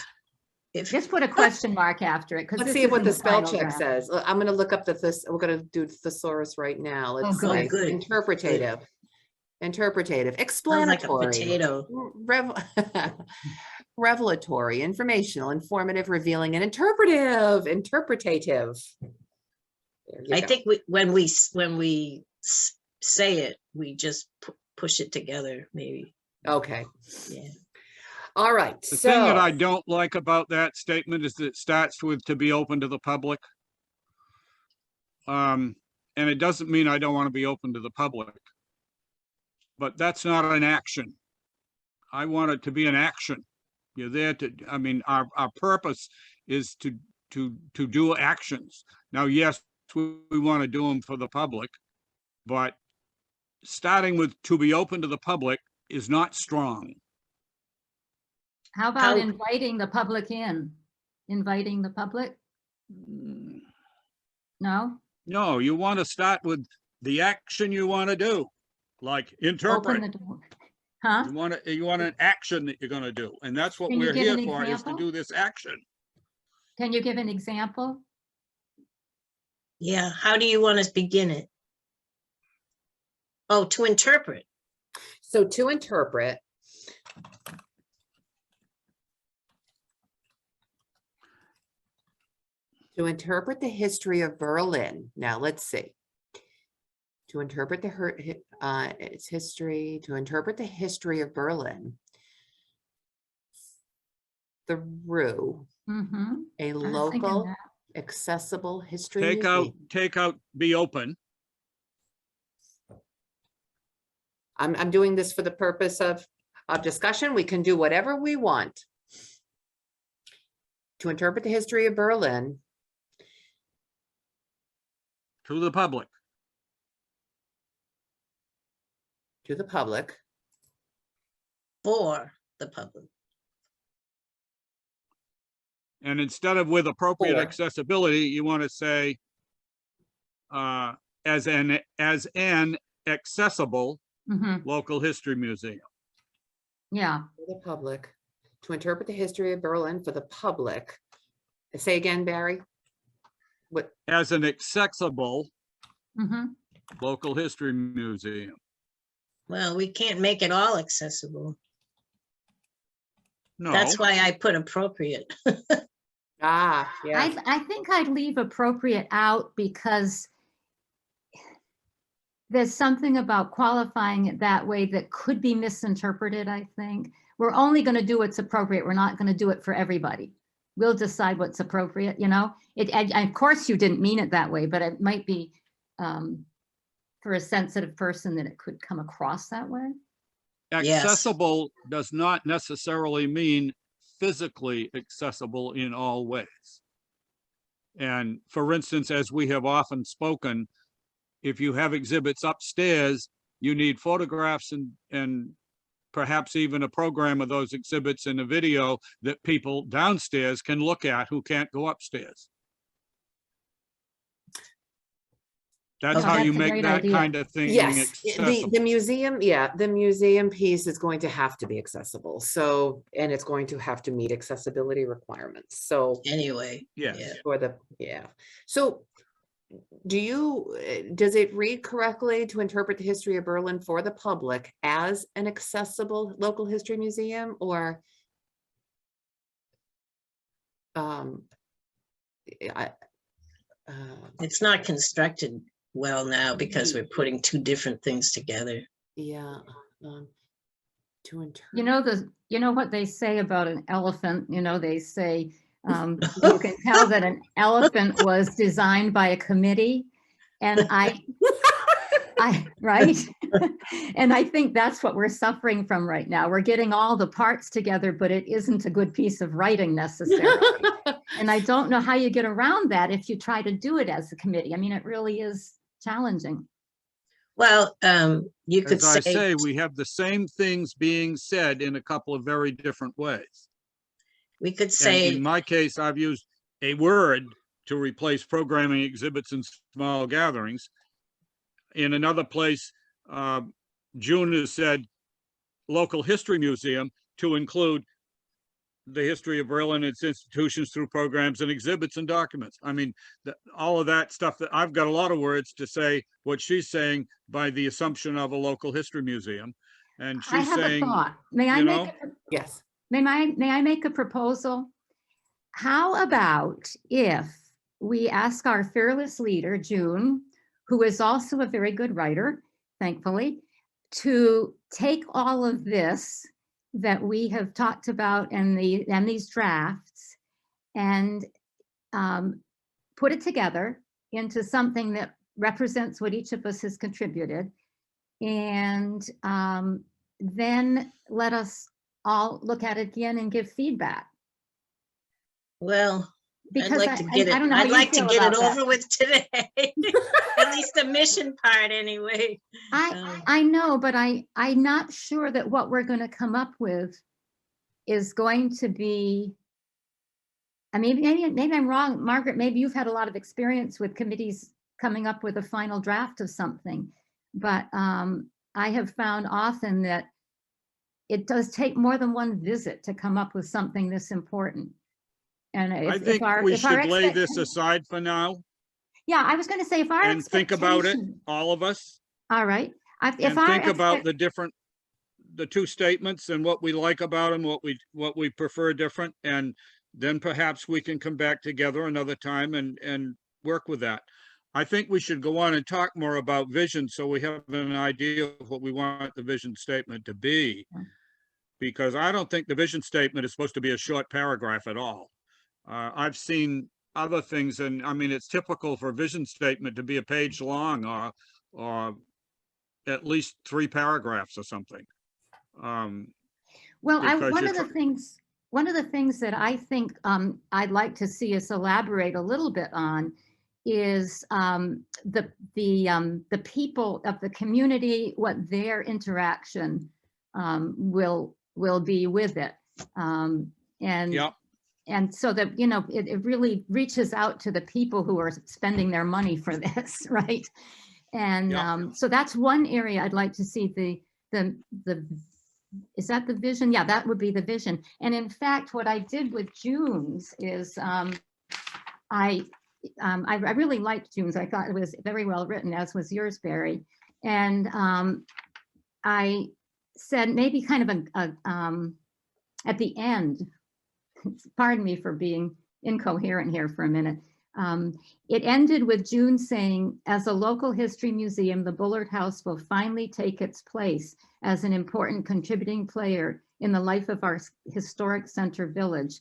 Just put a question mark after it, because Let's see what the spell check says. I'm going to look up we're going to do thesaurus right now. Let's good. see. Good. Interpretative, sounds like a explanatory, potato. revelatory, informational, informative, revealing, and interpretative. There you I go. think when we say it, we just push it together, maybe. Okay. Yeah. All right. The thing that I So, don't like about that statement is that it starts with to be open to the public. And it doesn't mean I don't want to be open to the public. But that's not an action. I want it to be an action. You're there to, I mean, our purpose is to do actions. Now, yes, we want to do them for the public, but starting with to be open to the public is not strong. How about How- inviting the public in? Inviting the public? No? No, you want to start with the action you want to do, like Open interpret. the door. Huh? You want an action that you're gonna do, and that's what Can you we're give here an for, is to example? do this action. Can you give an example? Yeah, how do you want to begin it? Oh, to interpret. So to interpret. To interpret the history of Berlin. Now, let's see. To interpret its history, to interpret the history of Berlin through Mm-hmm. a I was thinking local that. accessible history Take out, museum. be open. I'm doing this for the purpose of discussion. We can do whatever we want. To interpret the history of Berlin To the public. to the public. For the public. And instead of with appropriate Or. accessibility, you want to say as an accessible Mm-hmm. local history museum. Yeah. For the public, to interpret the history of Berlin for the public. Say again, Barry. What? As an accessible Mm-hmm. local history museum. Well, we can't make it all accessible. No, That's why I put appropriate. Yeah. I think I'd leave appropriate out because there's something about qualifying it that way that could be misinterpreted, I think. We're only going to do what's appropriate. We're not going to do it for everybody. We'll decide what's appropriate, you know? Of course, you didn't mean it that way, but it might be for a sensitive person that it could come across that way. Yes. accessible does not necessarily mean physically accessible in all ways. And for instance, as we have often spoken, if you have exhibits upstairs, you need photographs and perhaps even a program of those exhibits in a video that people downstairs can look at who can't go upstairs. That's Oh, how you that's a make great that idea. kind of thing Yes, accessible. the museum, the museum piece is going to have to be accessible. So, and it's going to have to meet accessibility requirements. So Anyway. Yes. yeah. for the, So does it read correctly to interpret the history of Berlin for the public as an accessible local history museum, or? It's not constructed well now because we're putting two different things together. Yeah. To interpret. You know what they say about an elephant, they say, you can tell that an elephant was designed by a committee. And right? And I think that's what we're suffering from right now. We're getting all the parts together, but it isn't a good piece of writing necessarily. And I don't know how you get around that if you try to do it as a committee. I mean, it really is challenging. Well, you could As I say, say, we have the same things being said in a couple of very different ways. we could And say, in my case, I've used a word to replace programming exhibits and small gatherings. In another place, June has said local history museum to include the history of Berlin, its institutions through programs and exhibits and documents. I mean, all of that stuff, that I've got a lot of words to say what she's saying by the assumption of a local history museum. And I she's have saying, a thought. May I you make know, Yes. May I make a proposal? How about if we ask our fearless leader, June, who is also a very good writer, thankfully, to take all of this that we have talked about and these drafts and put it together into something that represents what each of us has contributed, and then let us all look at it again and give feedback. well, Because I'd like to get it, I don't know how I'd you like to feel get it about that. over with today. At least the mission part anyway. I know, but I'm not sure that what we're going to come up with is going to be, I mean, maybe I'm wrong, Margaret, maybe you've had a lot of experience with committees coming up with a final draft of something, but I have found often that it does take more than one visit to come up with something this important. And I if think our, we if our should lay this expectation- aside for now Yeah, I was going to say if our and think about it, expectation- all of us, All right. If and our think about expect- the two statements and what we like about them, what we prefer different, and then perhaps we can come back together another time and work with that. I think we should go on and talk more about vision so we have an idea of what we want the vision statement to be. Because I don't think the vision statement is supposed to be a short paragraph at all. I've seen other things, and I mean, it's typical for a vision statement to be a page long or at least 3 paragraphs or something. Well, because one you're of the things that I think I'd like to see us elaborate a little bit on is the people of the community, what their interaction will be with it. Yep. And so that, you know, it really reaches out to the people who are spending their money for this, right? And Yeah. so that's one area I'd like to see is that the vision? Yeah, that would be the vision. And in fact, what I did with June's is I really liked June's. I thought it was very well written, as was yours, Barry. And I said maybe kind of at the end, pardon me for being incoherent here for a minute. It ended with June saying, as a local history museum, the Bullard House will finally take its place as an important contributing player in the life of our historic center village.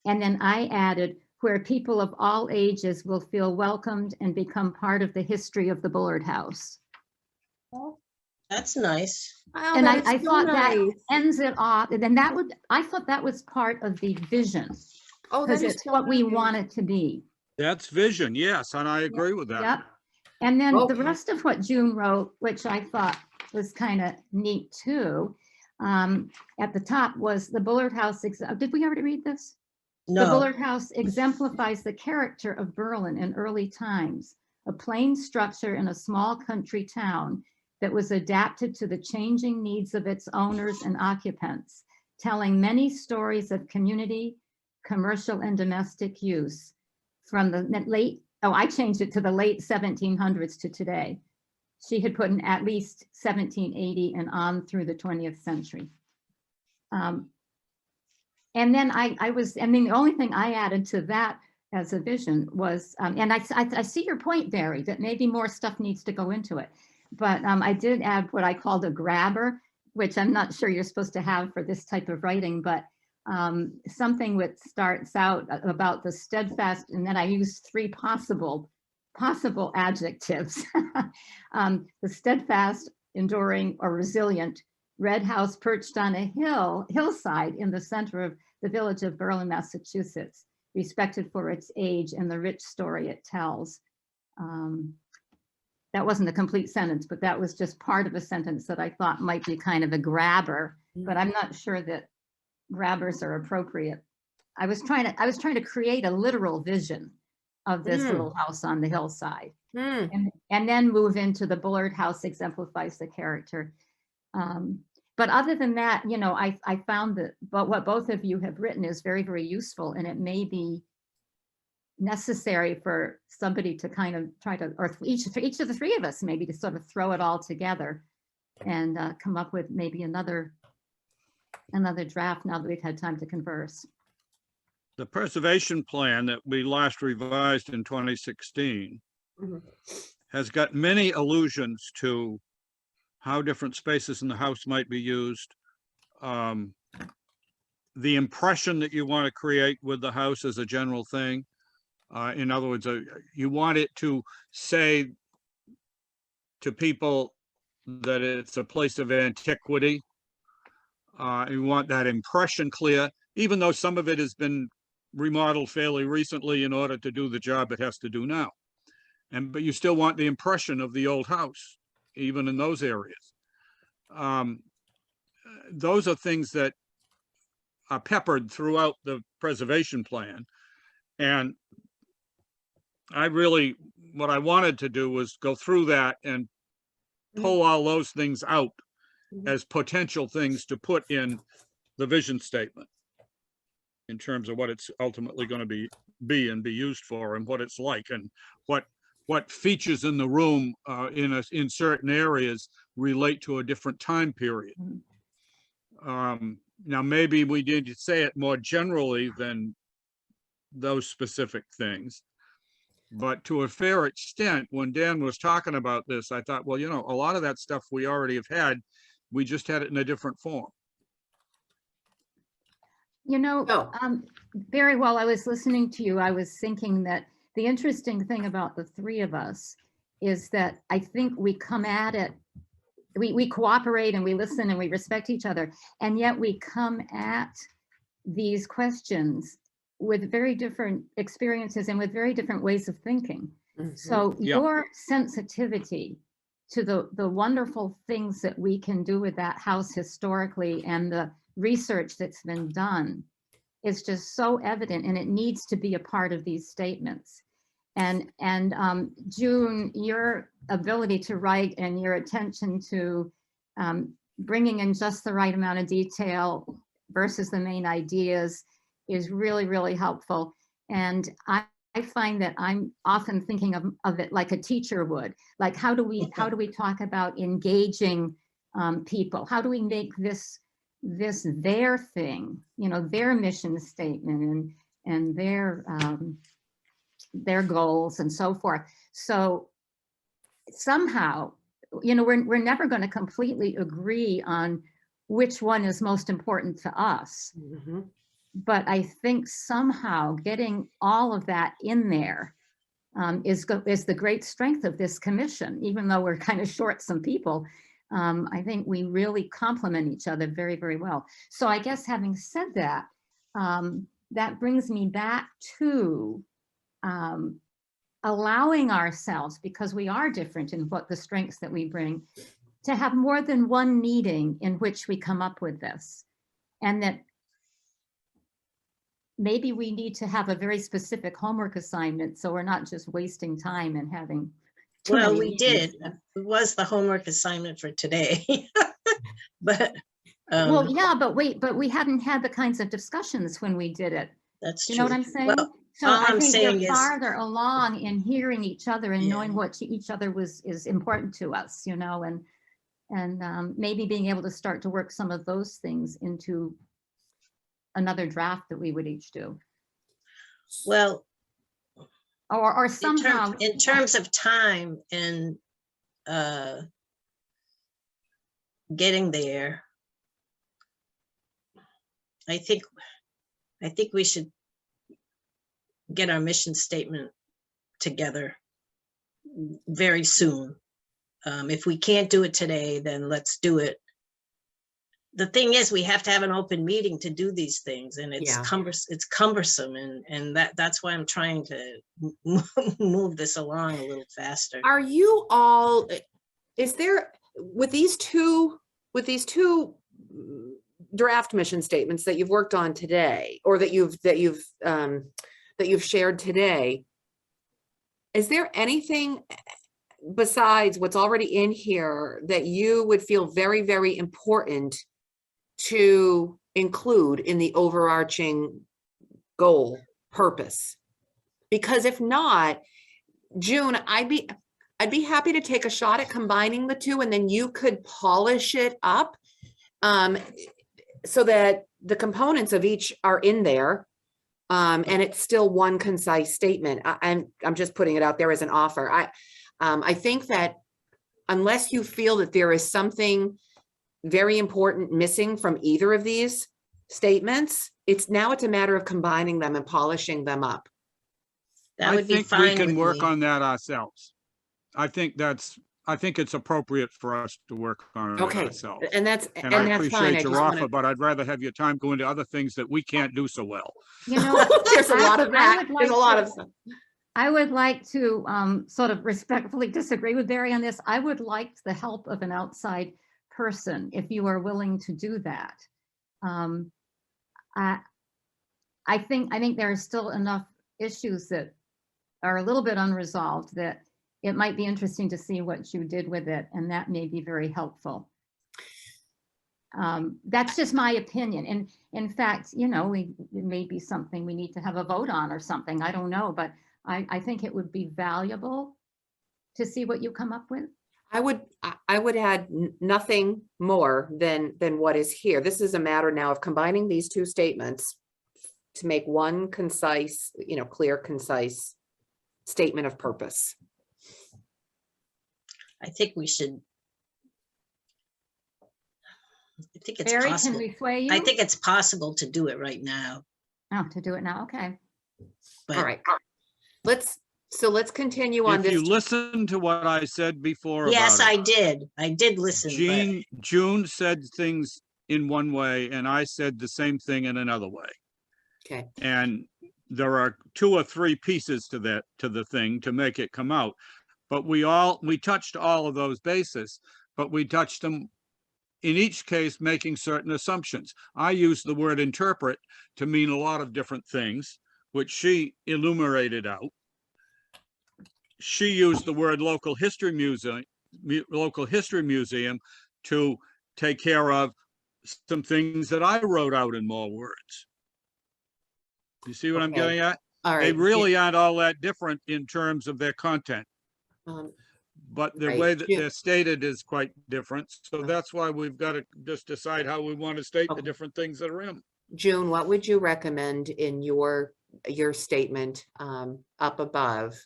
And then I added, where people of all ages will feel welcomed and become part of the history of the Bullard House. That's nice. Oh, And that I is so thought that nice. ends it off. And then I thought that was part of the vision, Oh, that because is it's so what we nice. want it to be. That's vision, yes, and I agree with that. Yep. And then Okay. the rest of what June wrote, which I thought was kind of neat too, at the top was the Bullard House. Did we already read this? The No, Bullard House exemplifies the character of Berlin in early times, a plain structure in a small country town that was adapted to the changing needs of its owners and occupants, telling many stories of community, commercial, and domestic use from the I changed it to the late 1700s to today. She had put in at least 1780 and on through the 20th century. And then the only thing I added to that as a vision was, and I see your point, Barry, that maybe more stuff needs to go into it. But I did add what I called a grabber, which I'm not sure you're supposed to have for this type of writing, but something that starts out about the steadfast, and then I used 3 possible adjectives. The steadfast, enduring, or resilient red house perched on a hillside in the center of the village of Berlin, Massachusetts, respected for its age and the rich story it tells. That wasn't a complete sentence, but that was just part of a sentence that I thought might be kind of a grabber, but I'm not sure that grabbers are appropriate. I was trying to create a literal vision of this little house on the hillside, and then move into the Bullard House exemplifies the character. But other than that, you know, I found that what both of you have written is very, very useful, and it may be necessary for somebody to kind of try to, or for each of the 3 of us, maybe to sort of throw it all together and come up with maybe another draft now that we've had time to converse. The preservation plan that we last revised in 2016 Mhm. has got many allusions to how different spaces in the house might be used. The impression that you want to create with the house as a general thing. In other words, you want it to say to people that it's a place of antiquity. You want that impression clear, even though some of it has been remodeled fairly recently in order to do the job it has to do now. But you still want the impression of the old house, even in those areas. Those are things that are peppered throughout the preservation plan. And what I wanted to do was go through that and pull all those things out as potential things to put in the vision statement in terms of what it's ultimately going to be and be used for, and what it's like, and what features in the room in certain areas relate to a different time period. Now, maybe we need to say it more generally than those specific things. But to a fair extent, when Dan was talking about this, I thought, well, you know, a lot of that stuff we already have had. We just had it in a different form. You know, Oh. Barry, while I was listening to you, I was thinking that the interesting thing about the three of us is that I think we come at it, we cooperate and we listen and we respect each other, and yet we come at these questions with very different experiences and with very different ways of thinking. So Yeah. your sensitivity to the wonderful things that we can do with that house historically and the research that's been done is just so evident, and it needs to be a part of these statements. And June, your ability to write and your attention to bringing in just the right amount of detail versus the main ideas is really, really helpful. And I find that I'm often thinking of it like a teacher would. Like, how do we talk about engaging people? How do we make this their thing, you know, their mission statement and their goals and so forth. So somehow, you know, we're never going to completely agree on which one is most important to us. But I think somehow getting all of that in there is the great strength of this commission. Even though we're kind of short some people, I think we really complement each other very, very well. So I guess having said that, that brings me back to allowing ourselves, because we are different in what the strengths that we bring, to have more than one meeting in which we come up with this. And that maybe we need to have a very specific homework assignment, so we're not just wasting time and having too Well, many we meetings. did. It was the homework assignment for today. But Well, yeah, but wait, but we hadn't had the kinds of discussions when we did it. that's You true. know what I'm saying? Well, So all I I'm think saying we're is- farther along in hearing each other and knowing Yeah. what to each other is important to us, you know, and maybe being able to start to work some of those things into another draft that we would each do, Well, or somehow. in terms of time and getting there, I think we should get our mission statement together very soon. If we can't do it today, then let's do it. The thing is, we have to have an open meeting to do these things, and it's cumbersome, and that's why I'm trying to move this along a little faster. Are you all, is there, with these two draft mission statements that you've worked on today, or that you've shared today, is there anything besides what's already in here that you would feel very, very important to include in the overarching goal purpose? Because if not, June, I'd be happy to take a shot at combining the two, and then you could polish it up so that the components of each are in there, and it's still one concise statement. I'm just putting it out there as an offer. I think that unless you feel that there is something very important missing from either of these statements, it's a matter of combining them and polishing them up. That would be I fine think we can with work me. on that ourselves. I think it's appropriate for us to work on it Okay, ourselves. and that's And I fine. appreciate I your just offer, wanna- but I'd rather have your time go into other things that we can't do so well. You know, There's a lot of I that. would There's a like lot to- of stuff. I would like to sort of respectfully disagree with Barry on this. I would like the help of an outside person if you are willing to do that. I think there are still enough issues that are a little bit unresolved that it might be interesting to see what you did with it, and that may be very helpful. That's just my opinion. And in fact, you know, it may be something we need to have a vote on or something. I don't know, but I think it would be valuable to see what you come up with. I would add nothing more than what is here. This is a matter now of combining these two statements to make one concise, you know, clear, concise statement of purpose. I think we should. I think it's Barry, can possible. we sway you? I think it's possible to do it right now. Oh, to do it now, okay. But All right. Let's continue on If this. you listen to what I said before yes, about I it, did. I did listen. But June said things in one way and I said the same thing in another way. Okay. And there are 2 or 3 pieces to the thing to make it come out. But we touched all of those bases, but we touched them in each case, making certain assumptions. I use the word interpret to mean a lot of different things, which she enumerated out. She used the word local history museum to take care of some things that I wrote out in more words. You see what I'm Okay. getting at? All They right. really aren't all that different in terms of their content, but the Right. way that June. they're stated is quite different. So Okay. that's why we've got to just decide how we want to state Okay. the different things that are in. June, what would you recommend in your statement up above?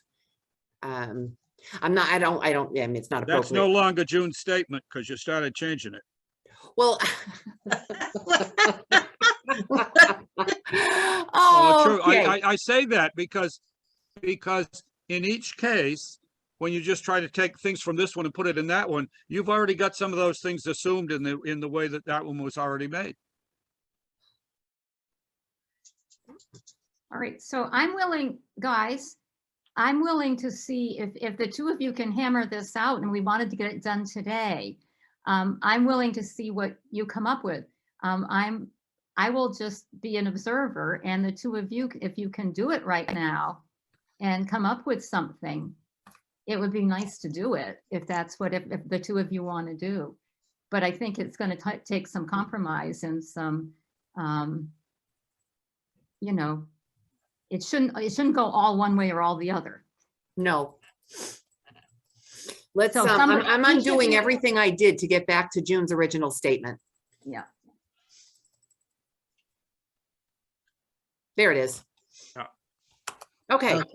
I mean, it's not That's no appropriate. longer June's statement because you started changing it. Well. Well, true. Okay. I say that because in each case, when you just try to take things from this one and put it in that one, you've already got some of those things assumed in the way that one was already made. All right, so I'm willing, guys, I'm willing to see if the 2 of you can hammer this out and we wanted to get it done today. I'm willing to see what you come up with. I will just be an observer, and the 2 of you, if you can do it right now and come up with something, it would be nice to do it if that's what, if the 2 of you want to do. But I think it's going to take some compromise and some, you know, it shouldn't go all one way or all the other. No. Let's, So I'm somebody- undoing everything I did to get back to June's original statement. Yeah. There it is. Yeah. Okay, Okay.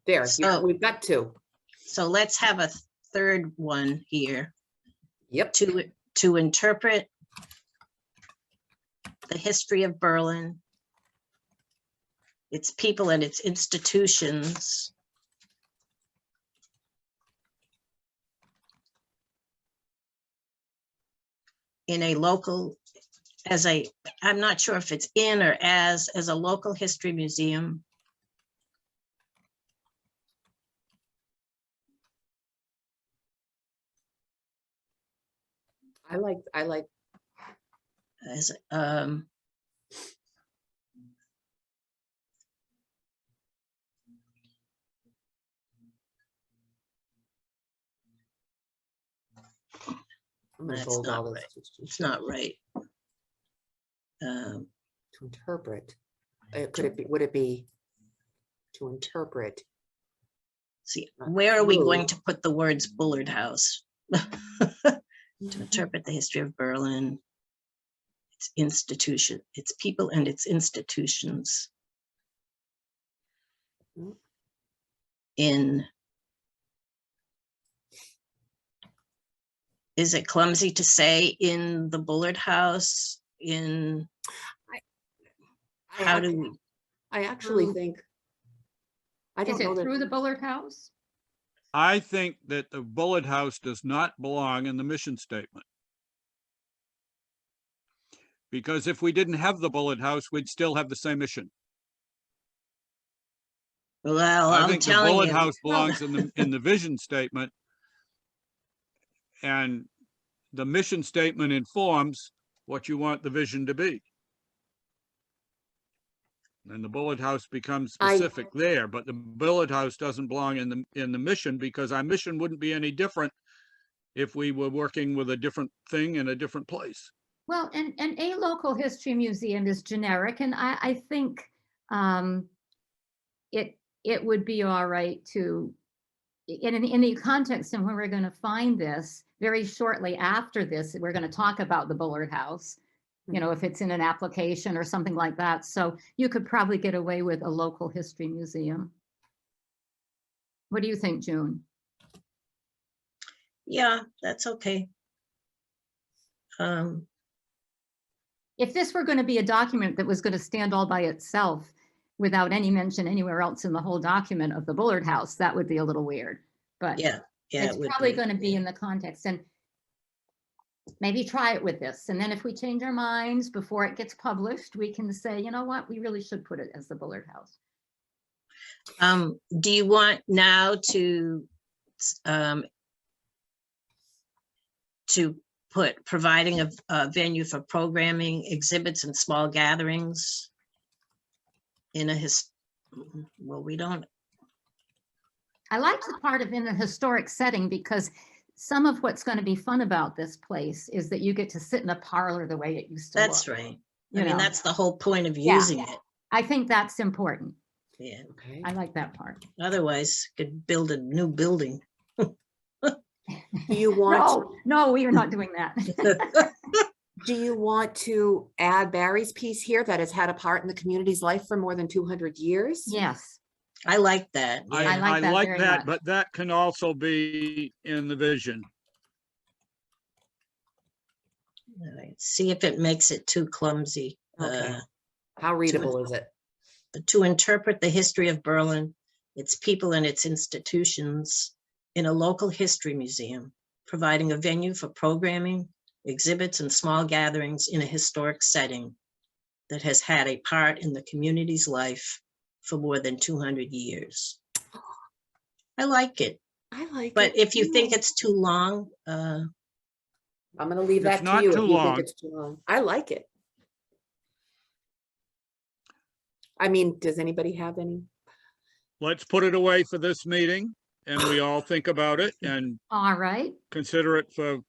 there, So- we've got 2. so let's have a third one here Yep. to interpret the history of Berlin, its people and its institutions, in a local, I'm not sure if it's in or as a local history museum. I like, As, I'm gonna That's bold not all right. this. it's not right. To interpret. Would it be to interpret? See, where are we going Ooh. to put the words Bullard House? To interpret the history of Berlin, its institution, its people and its institutions. Mm. Is it clumsy to say in the Bullard House? How do we? I actually Through- think. I Is don't know it through that. the Bullard House? I think that the Bullard House does not belong in the mission statement. Because if we didn't have the Bullard House, we'd still have the same mission. Well, I I'm think the telling Bullard you. House belongs in the vision statement. And the mission statement informs what you want the vision to be. And the Bullard House becomes specific there, but the Bullard House doesn't belong in the mission, because our mission wouldn't be any different if we were working with a different thing in a different place. Well, and a local history museum is generic, and I think it would be all right to, in the context of when we're going to find this, very shortly after this, we're going to talk about the Bullard House, you know, if it's in an application or something like that. So you could probably get away with a local history museum. What do you think, June? Yeah, that's okay. If this were going to be a document that was going to stand all by itself without any mention anywhere else in the whole document of the Bullard House, that would be a little weird. But Yeah, yeah. it's it would probably be, going to be yeah. in the context, and maybe try it with this. And then if we change our minds before it gets published, we can say, you know what, we really should put it as the Bullard House. Do you want now to put providing a venue for programming, exhibits, and small gatherings in a well, we don't. I like the part of in a historic setting, because some of what's going to be fun about this place is that you get to sit in a parlor the way it used to That's look. right. You I mean, know. that's the whole point of Yeah. using it. I think that's important. Yeah. Okay. I like that part. Otherwise, could build a new building. Do you want, No, we are not doing that. do you want to add Barry's piece here that has had a part in the community's life for more than 200 years? Yes. I like that. I Yeah. like that like very that, much. but that can also be in the vision. All right. See if it makes it too clumsy. Okay. How readable is it? To interpret the history of Berlin, its people and its institutions in a local history museum, providing a venue for programming, exhibits, and small gatherings in a historic setting that has had a part in the community's life for more than 200 years. I like it, I like but it if you think too. it's too long, I'm gonna leave It's that to not you if too you long. think it's too long. I like it. I mean, does anybody have any? Let's put it away for this meeting and we all think about it and All right. consider it for,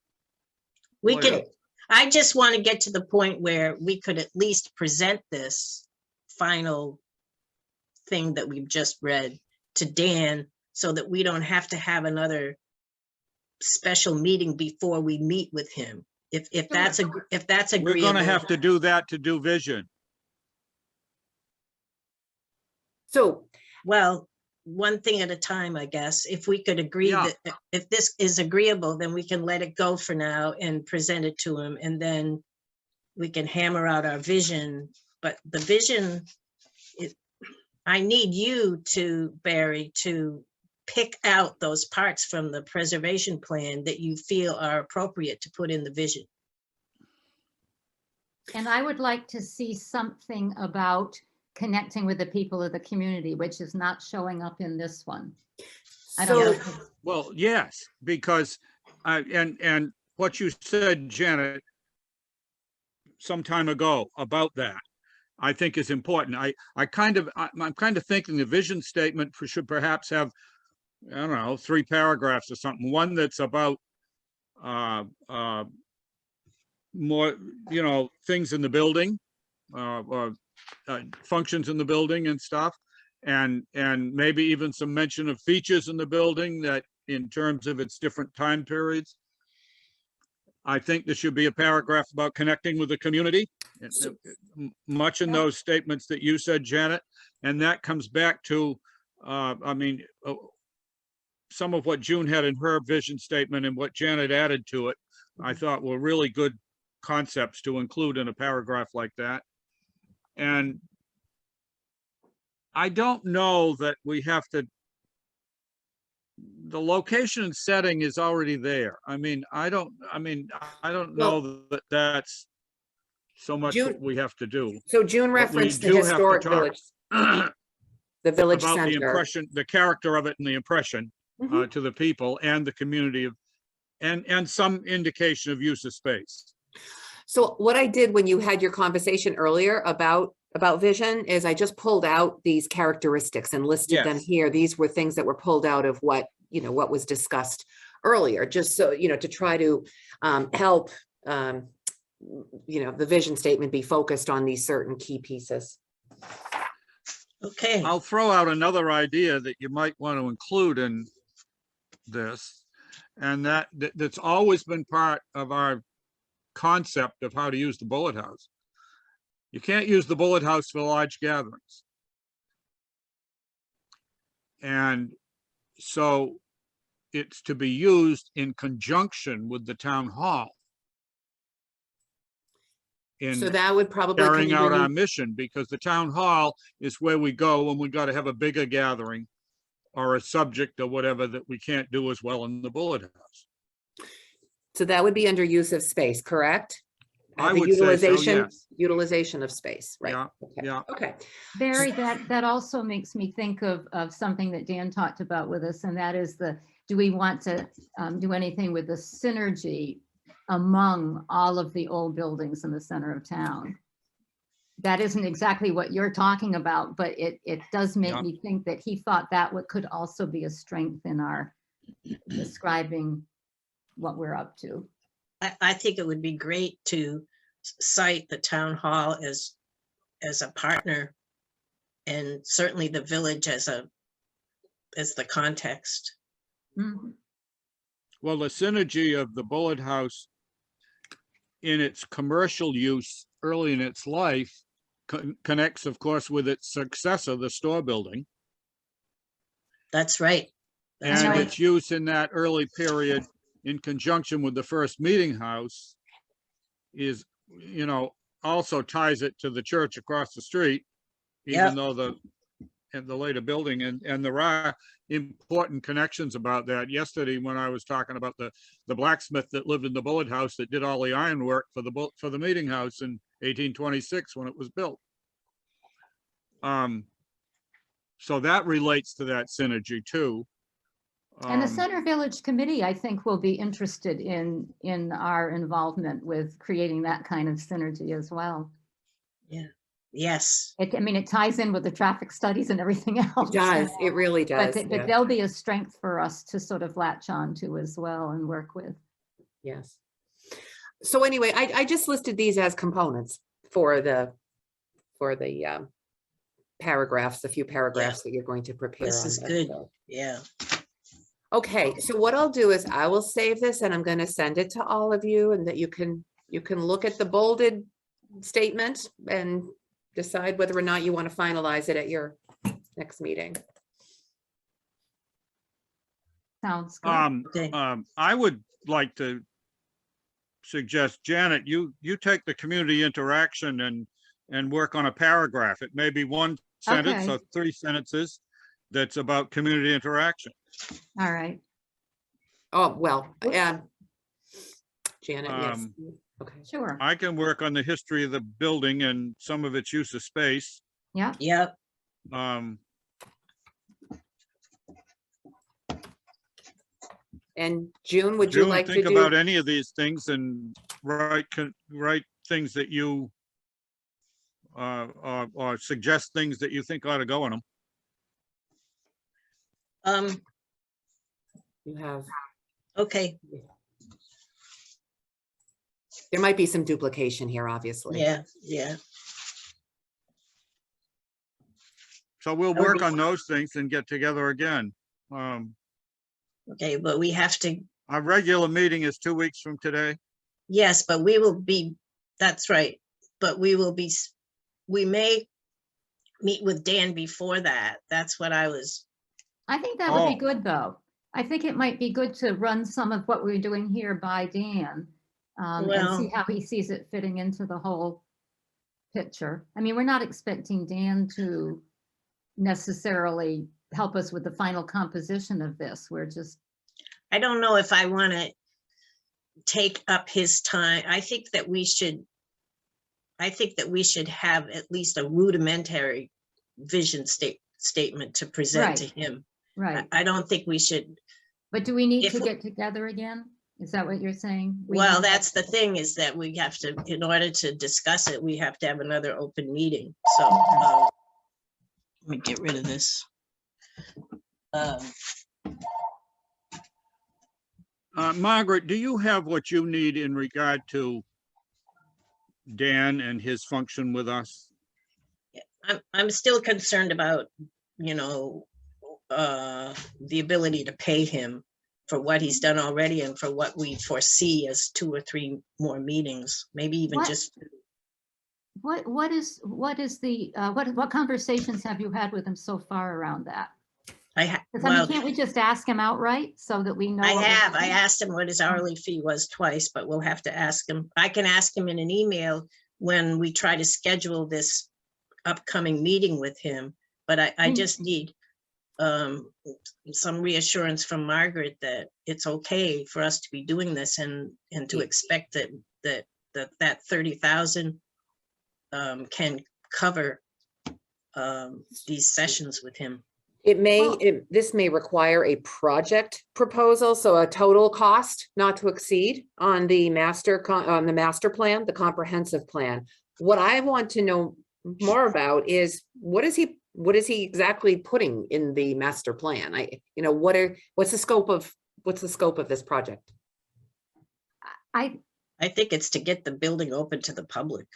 we later. could, I just want to get to the point where we could at least present this final thing that we've just read to Dan, so that we don't have to have another special meeting before we meet with him. If that's we're agreeable. gonna have to do that to do vision. So, Well, one thing at a time, I guess. If we could agree Yeah. that if this is agreeable, then we can let it go for now and present it to him, and then we can hammer out our vision. But the vision, I need you to, Barry, to pick out those parts from the preservation plan that you feel are appropriate to put in the vision. And I would like to see something about connecting with the people of the community, which is not showing up in this one. I don't know. so Well, yes, because and what you said, Janet, some time ago about that, I think is important. I'm kind of thinking the vision statement should perhaps have, I don't know, 3 paragraphs or something. One that's about more, you know, things in the building, or functions in the building and stuff, and maybe even some mention of features in the building that in terms of its different time periods. I think there should be a paragraph about connecting with the community, So- much in those statements that you said, Janet, and that comes back to, I mean, some of what June had in her vision statement and what Janet added to it, I thought were really good concepts to include in a paragraph like that. And I don't know that we have to, the location and setting is already there. I mean, I don't know that that's so much June- what we have to do. so June But we referenced the do have to historic talk village, the village about the center. impression, the character of it and the impression Mhm. to the people and the community of, and some indication of use of space. So what I did when you had your conversation earlier about vision is I just pulled out these characteristics and listed them Yes. here. These were things that were pulled out of what, you know, what was discussed earlier, just so, you know, to try to help the vision statement be focused on these certain key pieces. Okay, I'll throw out another idea that you might want to include in this. And that's always been part of our concept of how to use the bullet house. You can't use the bullet house for large gatherings. And so it's to be used in conjunction with the town hall. So In that would probably. carrying out our mission, because the town hall is where we go when we got to have a bigger gathering or a subject or whatever that we can't do as well in the bullet house. So that would be under use of space, correct? I The would say so, utilization, yes. utilization of space, right? Yeah, Okay. yeah. Okay. Barry, that also makes me think of something that Dan talked about with us, and that is do we want to do anything with the synergy among all of the old buildings in the center of town? That isn't exactly what you're talking about, but it does make Yeah. me think that he thought that could also be a strength in our describing what we're up to. I think it would be great to cite the town hall as a partner, and certainly the village as the context. Mhm. Well, the synergy of the bullet house in its commercial use early in its life connects, of course, with its successor, the store building. That's right. That's And right. its use in that early period in conjunction with the first meeting house is, also ties it to the church across the street, even Yep. though the later building, and there are important connections about that. Yesterday, when I was talking about the blacksmith that lived in the bullet house that did all the ironwork for the meeting house in 1826 when it was built. So that relates to that synergy too. And the Center Village Committee, I think, will be interested in our involvement with creating that kind of synergy as well. Yes. It ties in with the traffic studies and everything else. It does. It really But, does. but there'll be a strength for us to sort of latch on to as well and work with. Yes. So anyway, I just listed these as components for the paragraphs, the few paragraphs that you're going to prepare. This on is this, good. so. Yeah. Okay, so what I'll do is I will save this and I'm going to send it to all of you, and that you can look at the bolded statement and decide whether or not you want to finalize it at your next meeting. Sounds good. Okay. I would like to suggest, Janet, you take the community interaction and work on a paragraph. It may be one sentence Okay. or 3 sentences that's about community interaction. All right. Oh, well, Janet, yes. Um, Okay. Sure. I can work on the history of the building and some of its use of space. Yeah. Yep. And June, would you June, like to think do? about any of these things and write things that you or suggest things that you think ought to go in them. You have, Okay. there might be some duplication here, obviously. Yeah. Yeah. So we'll work on those things and get together again. Okay. But we have to, Our regular meeting is 2 weeks from today. yes, but we will be, that's right. But we may meet with Dan before that. That's what I was, I think that would be Oh. good, though. I think it might be good to run some of what we're doing here by Dan and see Well- how he sees it fitting into the whole picture. I mean, we're not expecting Dan to necessarily help us with the final composition of this. We're just, I don't know if I want to take up his time. I think that we should have at least a rudimentary vision statement to present to Right. him. right. I don't think we should. But do we need If to we- get together again? Is that what you're saying? We Well, need- that's the thing, is that we have to, in order to discuss it, we have to have another open meeting. So let me get rid of this. Margaret, do you have what you need in regard to Dan and his function with us? I'm still concerned about, you know, the ability to pay him for what he's done already and for what we foresee as 2 or 3 more meetings, maybe even What- just, What is the, what conversations have you had with him so far around that? Because I mean, well, can't we just ask him outright so that we know? I what we're have. I doing? asked him what his hourly fee was twice, but we'll have to ask him. I can ask him in an email when we try to schedule this upcoming meeting with him. But I Mm. just need some reassurance from Margaret that it's okay for us to be doing this and to Yeah. expect that 30,000 can cover these sessions with him. Well- This may require a project proposal, so a total cost not to exceed on the master plan, the comprehensive plan. What I want to know more about is what is he exactly putting in the master plan? What's the scope of this project? I think it's to get the building open to the public.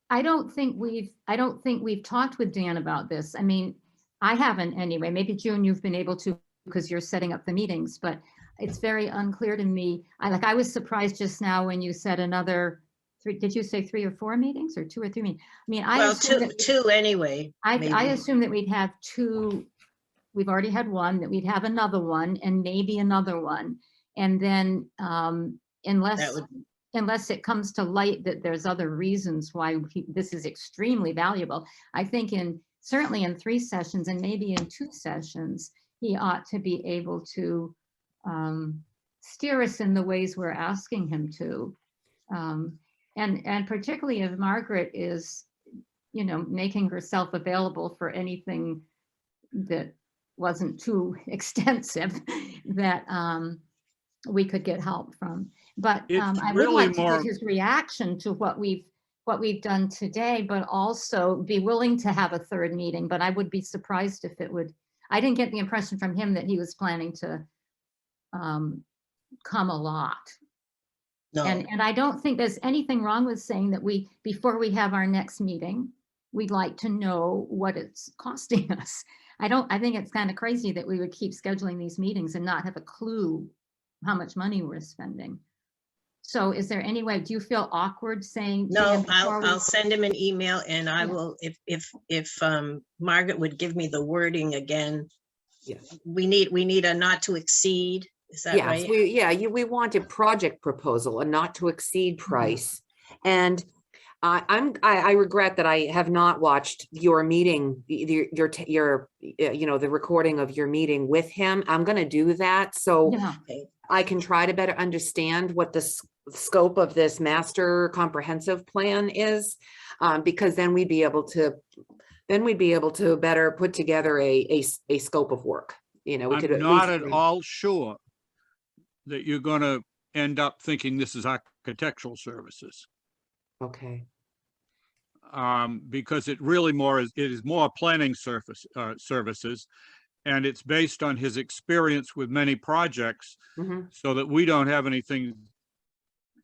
I don't think we've talked with Dan about this. I mean, I haven't anyway. Maybe June, you've been able to because you're setting up the meetings, but it's very unclear to me. I was surprised just now when you said another 3, did you say 3 or 4 meetings or 2 or 3 meetings? I mean, I Well, assume that two anyway. I maybe. assume that we'd have 2. We've already had 1, that we'd have another one and maybe another one. And then unless it comes to light that there's other reasons why this is extremely valuable, I think certainly in 3 sessions and maybe in 2 sessions, he ought to be able to steer us in the ways we're asking him to. And particularly if Margaret is, making herself available for anything that wasn't too extensive, that we could get help from. But It's I would really like to more- get his reaction to what we've done today, but also be willing to have a 3rd meeting. But I would be surprised if it would. I didn't get the impression from him that he was planning to come a lot. No, And I don't think there's anything wrong with saying that before we have our next meeting, we'd like to know what it's costing us. I think it's kind of crazy that we would keep scheduling these meetings and not have a clue how much money we're spending. So is there any way, do you feel awkward saying? no, Dan, before we- I'll send him an email and I Yeah. will, if Margaret would give me the wording again. Yeah. We need a not to exceed, is that Yes, right? we want a project proposal, a not to exceed price. And I regret that I have not watched your meeting, the recording of your meeting with him. I'm going to do that so Yeah, I can try to better understand what the scope of this master comprehensive plan is, because then we'd be able to better put together a scope of work. We could I'm not least at bring- all sure that you're gonna end up thinking this is architectural services. Okay. Because it is more planning services. And it's based on his experience with many projects, Mhm. so that we don't have anything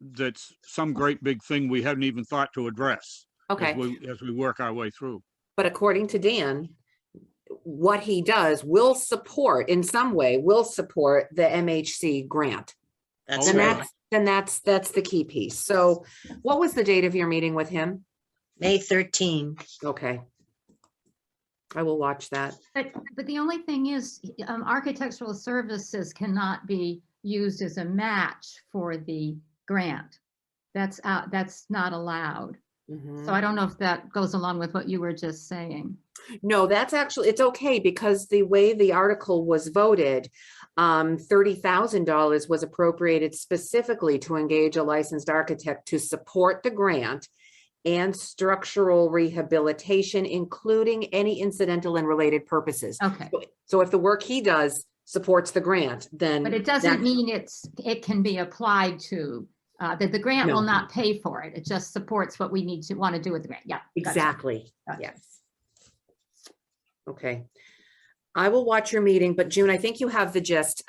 that's some great big thing we haven't even thought to address. Okay. As we work our way through. But according to Dan, what he does will support, in some way, will support the MHC grant. That's Okay. Then that's the key piece. So what was the date of your meeting with him? May 13. Okay. I will watch that. but the only thing is, architectural services cannot be used as a match for the grant. That's not allowed. Mhm. So I don't know if that goes along with what you were just saying. No, that's actually, it's okay because the way the article was voted, $30,000 was appropriated specifically to engage a licensed architect to support the grant and structural rehabilitation, including any incidental and related purposes. Okay, So if the work he does supports the grant, then. but it doesn't that's- mean it can be applied to, that the grant will No. not pay for it. It just supports what we want to do with the grant. Yeah. gotcha. Exactly, Gotcha. yes. Okay. I will watch your meeting, but June, I think you have the gist.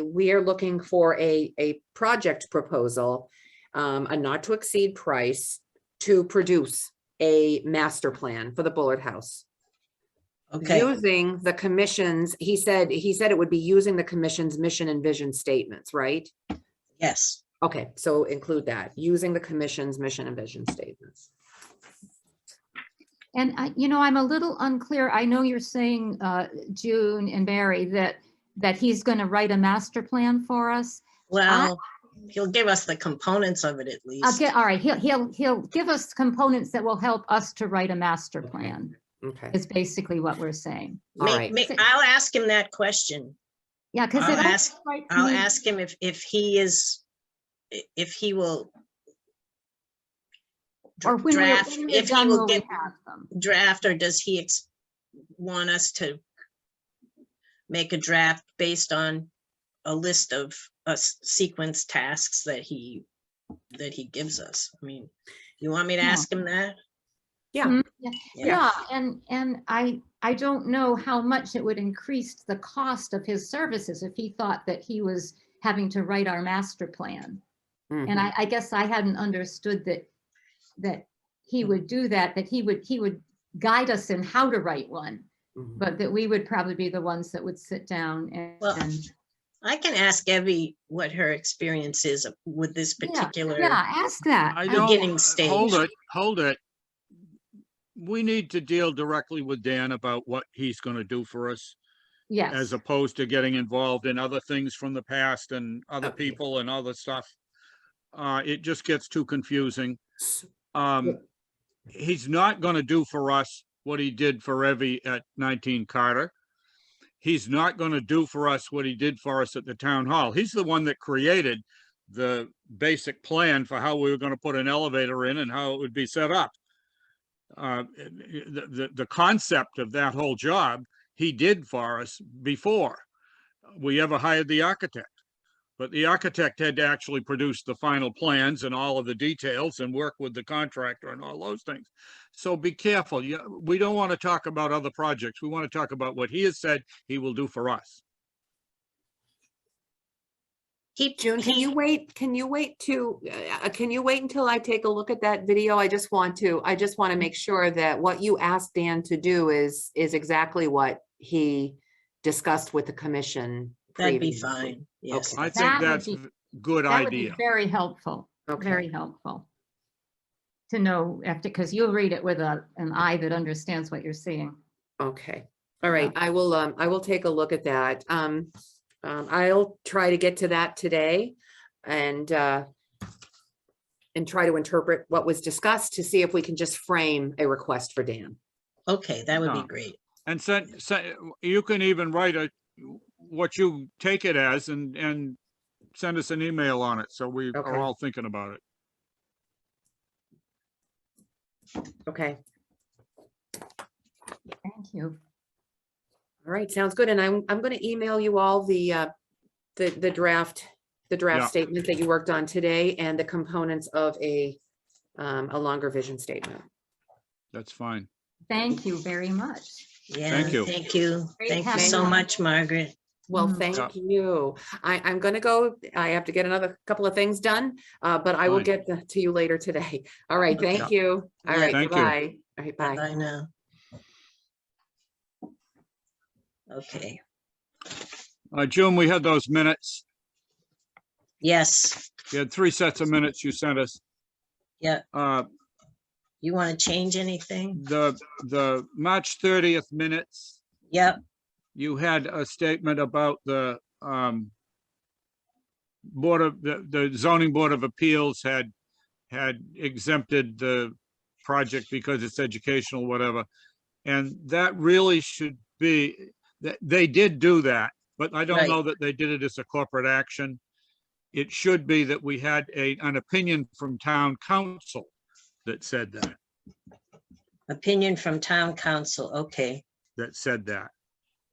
We are looking for a project proposal, a not to exceed price to produce a master plan for the Bullard House. Okay, Using the commission's, he said it would be using the commission's mission and vision statements, right? yes. Okay, so include that, using the commission's mission and vision statements. And I'm a little unclear. I know you're saying, June and Barry, that he's going to write a master plan for us. Well, he'll give us the components of it at least. All right, he'll give us components that will help us to write a master plan, Okay, is basically what we're saying. all May- right. may- I'll ask him that question. Yeah, because I'll it ask- also strikes I'll me- ask him if he will or when draft, we're if he done, will will we get have them? draft, or does he want us to make a draft based on a list of sequence tasks that he gives us? I mean, you want me to Yeah. ask him that? Yeah. Mhm, Yeah. Yeah, and I don't know how much it would increase the cost of his services if he thought that he was having to write our master plan. And Mhm. I guess I hadn't understood that he would do that he would guide us in how to write one, Mhm. but that we would probably be the ones that would sit down Well, and I can ask Evie what her experience is with this particular. yeah, ask that. I Beginning don't, stage. hold it. We need to deal directly with Dan about what he's gonna do for us, Yes, as opposed to getting involved in other things from the past and other Okay. people and other stuff. It just gets too confusing. S- He's not gonna do for us what he did for Evie at 19 Carter. He's not gonna do for us what he did for us at the town hall. He's the one that created the basic plan for how we were gonna put an elevator in and how it would be set up. The concept of that whole job, he did for us before we ever hired the architect. But the architect had to actually produce the final plans and all of the details and work with the contractor and all those things. So be careful. We don't want to talk about other projects. We want to talk about what he has said he will do for us. June, can you wait until I take a look at that video? I just want to make sure that what you asked Dan to do is exactly what he discussed with the commission. That'd be previously. fine. Yes. Okay. I That think would that's be- a good that would be idea. very helpful, Okay. very helpful to know because you'll read it with an eye that understands what you're seeing. Okay, all right, I will take a look at that. I'll try to get to that today and try to interpret what was discussed to see if we can just frame a request for Dan. Okay, that would be No. great. And you can even write what you take it as and send us an email on it. So we Okay. are all thinking about it. Okay, Thank you. all right, sounds good. And I'm going to email you all the draft Yeah. statement that you worked on today and the components of a longer vision statement. That's fine. Thank you very much. Yeah, you. thank you. Great Thank you having so you. much, Margaret. Well, Mm. thank you. I'm gonna go. I have to get another couple of things done, but I will Fine. get to you later today. All right, Okay. thank you. All Yeah. right, Thank you. bye. All right, bye. Bye now. Okay, June, we had those minutes. yes, You had 3 sets of minutes you sent us. yeah. Uh, You want to change anything? the March 30th minutes, Yep, you had a statement about the the zoning board of appeals had exempted the project because it's educational, whatever. And that really should be, that they did do that, but I don't Right. know that they did it as a corporate action. It should be that we had an opinion from town council that said that, opinion from town council. Okay, said that.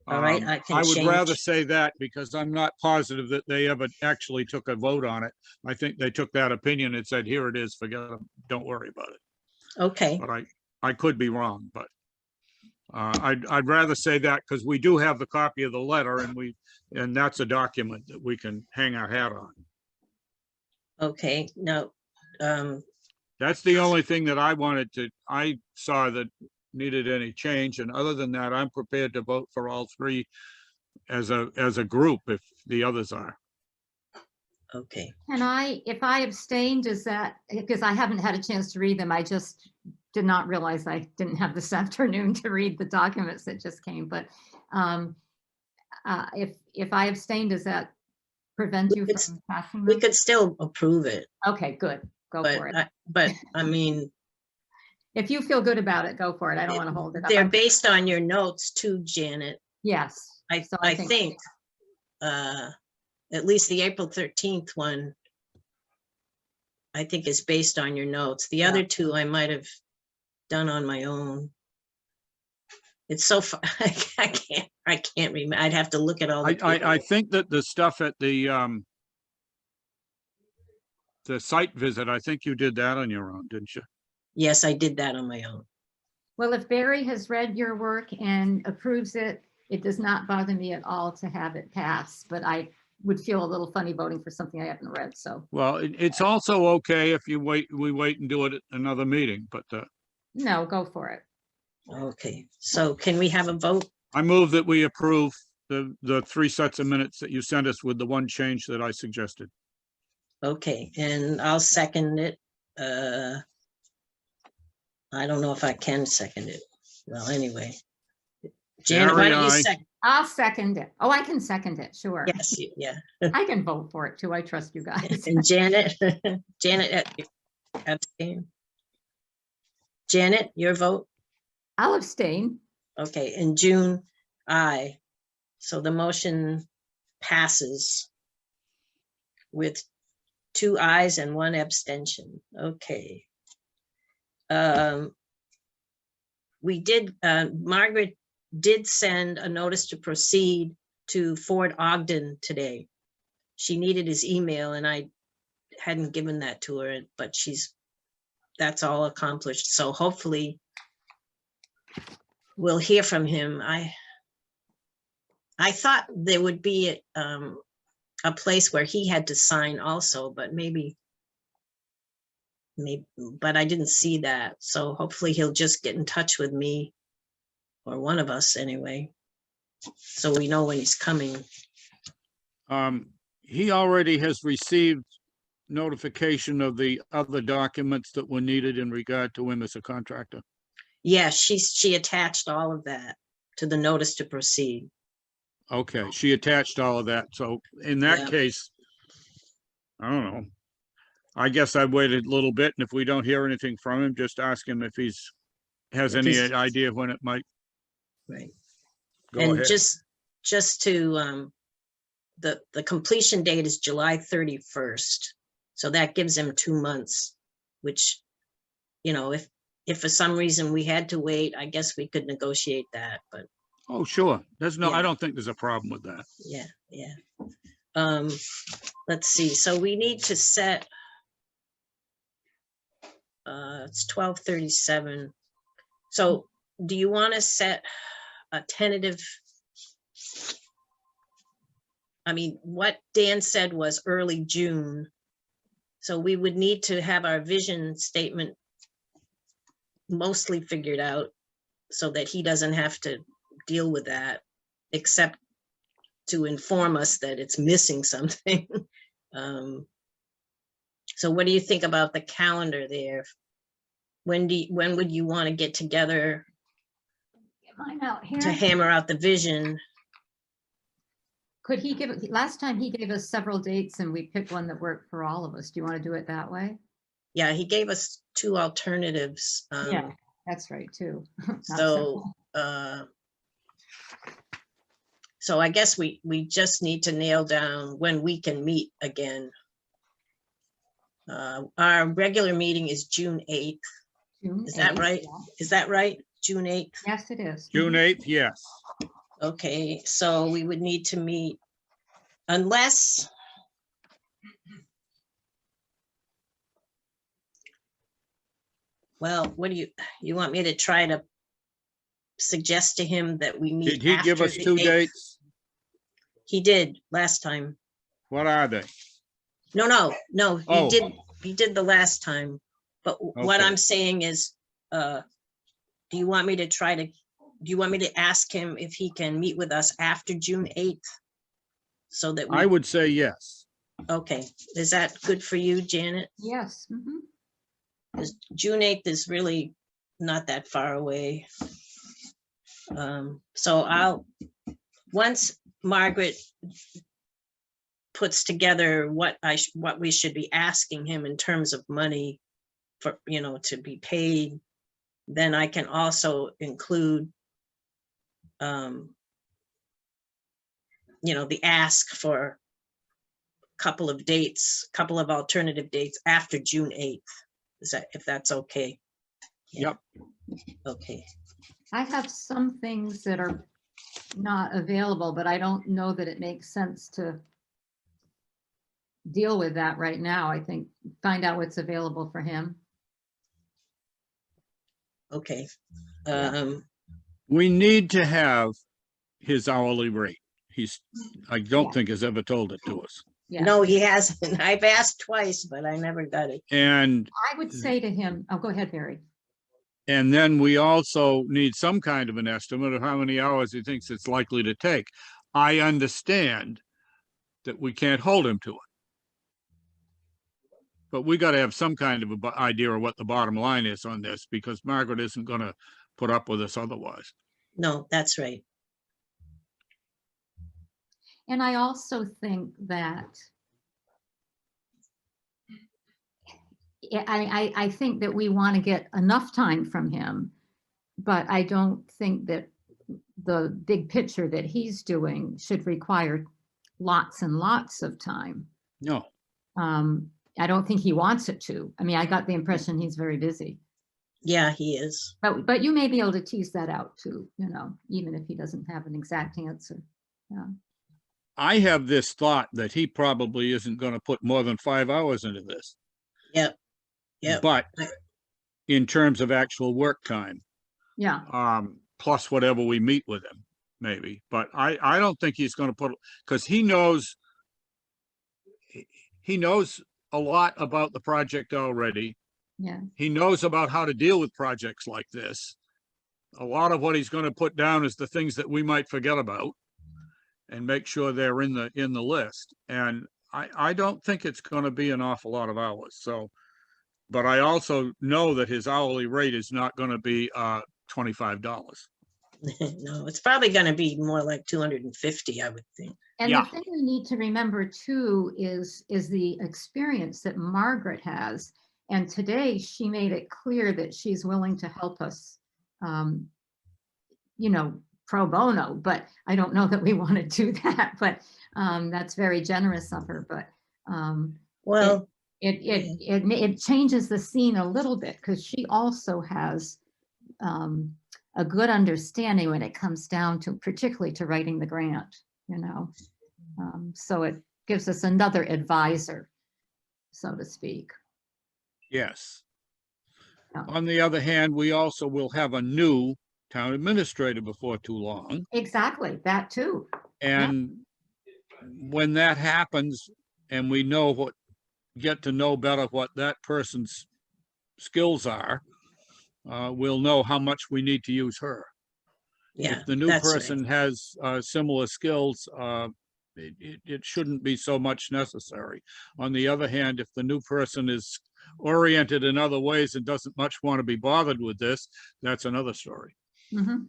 all right, I can I would rather change. say that because I'm not positive that they ever actually took a vote on it. I think they took that opinion and said, here it is, forget it, don't worry about it. Okay, But I could be wrong, but I'd rather say that because we do have the copy of the letter and that's a document that we can hang our hat on. okay, now, That's the only thing that I saw that needed any change. And other than that, I'm prepared to vote for all three as a group if the others are. Okay, And if I abstained, is that, because I haven't had a chance to read them, I just did not realize I didn't have this afternoon to read the documents that just came, but if I abstained, does that prevent you It's- from passing we them? could still approve it, Okay, good, go for it. but I mean, If you feel good about it, go for it. I don't want to hold it up. they're based on your notes too, Janet. Yes. I so think, at least the April 13th one, I think is based on your notes. The other two I might have done on my own. It's so far, I can't remember. I'd have to look at all the I paperwork. think that the stuff at the site visit, I think you did that on your own, didn't you? Yes, I did that on my own. Well, if Barry has read your work and approves it, it does not bother me at all to have it pass, but I would feel a little funny voting for something I haven't read, so. Well, it's also okay if we wait and do it at another meeting, but No, go for it. Okay, so can we have a vote? I move that we approve the three sets of minutes that you sent us with the one change that I suggested. Okay, and I'll second it. I don't know if I can second it. Well, anyway. Janet, why Gary, don't you aye. second? I'll second it. Oh, I can second it, sure. Yes, yeah. I can vote for it too. I trust you guys. And Janet, Janet abstain. Janet, your vote? I'll abstain. Okay, and June, aye. So the motion passes with 2 ayes and 1 abstention. Okay. Margaret did send a notice to proceed to Fort Ogden today. She needed his email and I hadn't given that to her, but that's all accomplished. So hopefully we'll hear from him. I thought there would be a place where he had to sign also, but maybe, but I didn't see that. So hopefully he'll just get in touch with me, or one of us anyway, so we know when he's coming. He already has received notification of the other documents that were needed in regard to him as a contractor. Yeah, she attached all of that to the notice to proceed. Okay, she attached all of that. So in that Yeah. case, I don't know. I guess I waited a little bit, and if we don't hear anything from him, just ask him if has If any he's- idea of when it might Right. go And ahead. just to, the completion date is July 31st. So that gives him 2 months, which, if for some reason we had to wait, I guess we could negotiate that, but Oh, sure. I Yeah. don't think there's a problem with that. yeah. Let's see, so we need to set, it's 12:37. So do you want to set a tentative? I mean, what Dan said was early June. So we would need to have our vision statement mostly figured out so that he doesn't have to deal with that, except to inform us that it's missing something. So what do you think about the calendar there? When would you want to get together Get mine out to here. hammer out the vision? Could he last time he gave us several dates and we picked one that worked for all of us. Do you want to do it that way? Yeah, he gave us 2 alternatives. Yeah, that's right too. Not So, several. so I guess we just need to nail down when we can meet again. Our regular meeting is June 8th. June Is that 8th, right? yeah. Is that right? June 8th? Yes, it is. June 8th, yes. Okay, so we would need to meet unless well, what do you want me to try to suggest to him that we meet? Did he give after us the 2 8th? dates? He did last time. What are they? No, Oh. he did the last time. But what Okay. I'm saying is, do you want me to ask him if he can meet with us after June 8th? So that I we, would say yes. okay, is that good for you, Janet? Yes. Mhm. 'Cause June 8th is really not that far away. So once Margaret puts together what we should be asking him in terms of money for, to be paid, then I can also include, the ask for a couple of alternative dates after June 8th. If that's okay? Yeah. Yep. Okay. I have some things that are not available, but I don't know that it makes sense to deal with that right now. I think find out what's available for him. Okay. Yeah. We need to have his hourly rate. I don't Yeah. think has ever told it to us. Yeah. No, he hasn't. I've asked twice, but I never got it. And, I would say to him, oh, go ahead, Barry. and then we also need some kind of an estimate of how many hours he thinks it's likely to take. I understand that we can't hold him to it. But we got to have some kind of a idea of what the bottom line is on this, because Margaret isn't going to put up with us otherwise. No, that's right. And I also think that I think that we want to get enough time from him, but I don't think that the big picture that he's doing should require lots and lots of time. No, I don't think he wants it to. I mean, I got the impression he's very busy. Yeah, he is. But you may be able to tease that out too, even if he doesn't have an exact answer. Yeah. I have this thought that he probably isn't going to put more than 5 hours into this. Yep. Yep. But in terms of actual work time, Yeah. plus whatever we meet with him, maybe. But I don't think he's going to put, because he knows a lot about the project already. Yeah. He knows about how to deal with projects like this. A lot of what he's going to put down is the things that we might forget about and make sure they're in the list. And I don't think it's going to be an awful lot of hours. So, but I also know that his hourly rate is not going to be $25. No, it's probably going to be more like 250, I would think. And Yeah. the thing we need to remember too is the experience that Margaret has. And today she made it clear that she's willing to help us, pro bono, but I don't know that we want to do that, but that's very generous of her. But Well, it changes the scene a little bit because she also has a good understanding when it comes down to, particularly to writing the grant, so it gives us another advisor, so to speak. Yes. Yeah. On the other hand, we also will have a new town administrator before too long. Exactly, that too. And when that happens and we get to know better what that person's skills are, we'll know how much we need to use her. yeah, If the new that's right. person has similar skills, it shouldn't be so much necessary. On the other hand, if the new person is oriented in other ways and doesn't much want to be bothered with this, that's another story. Mhm.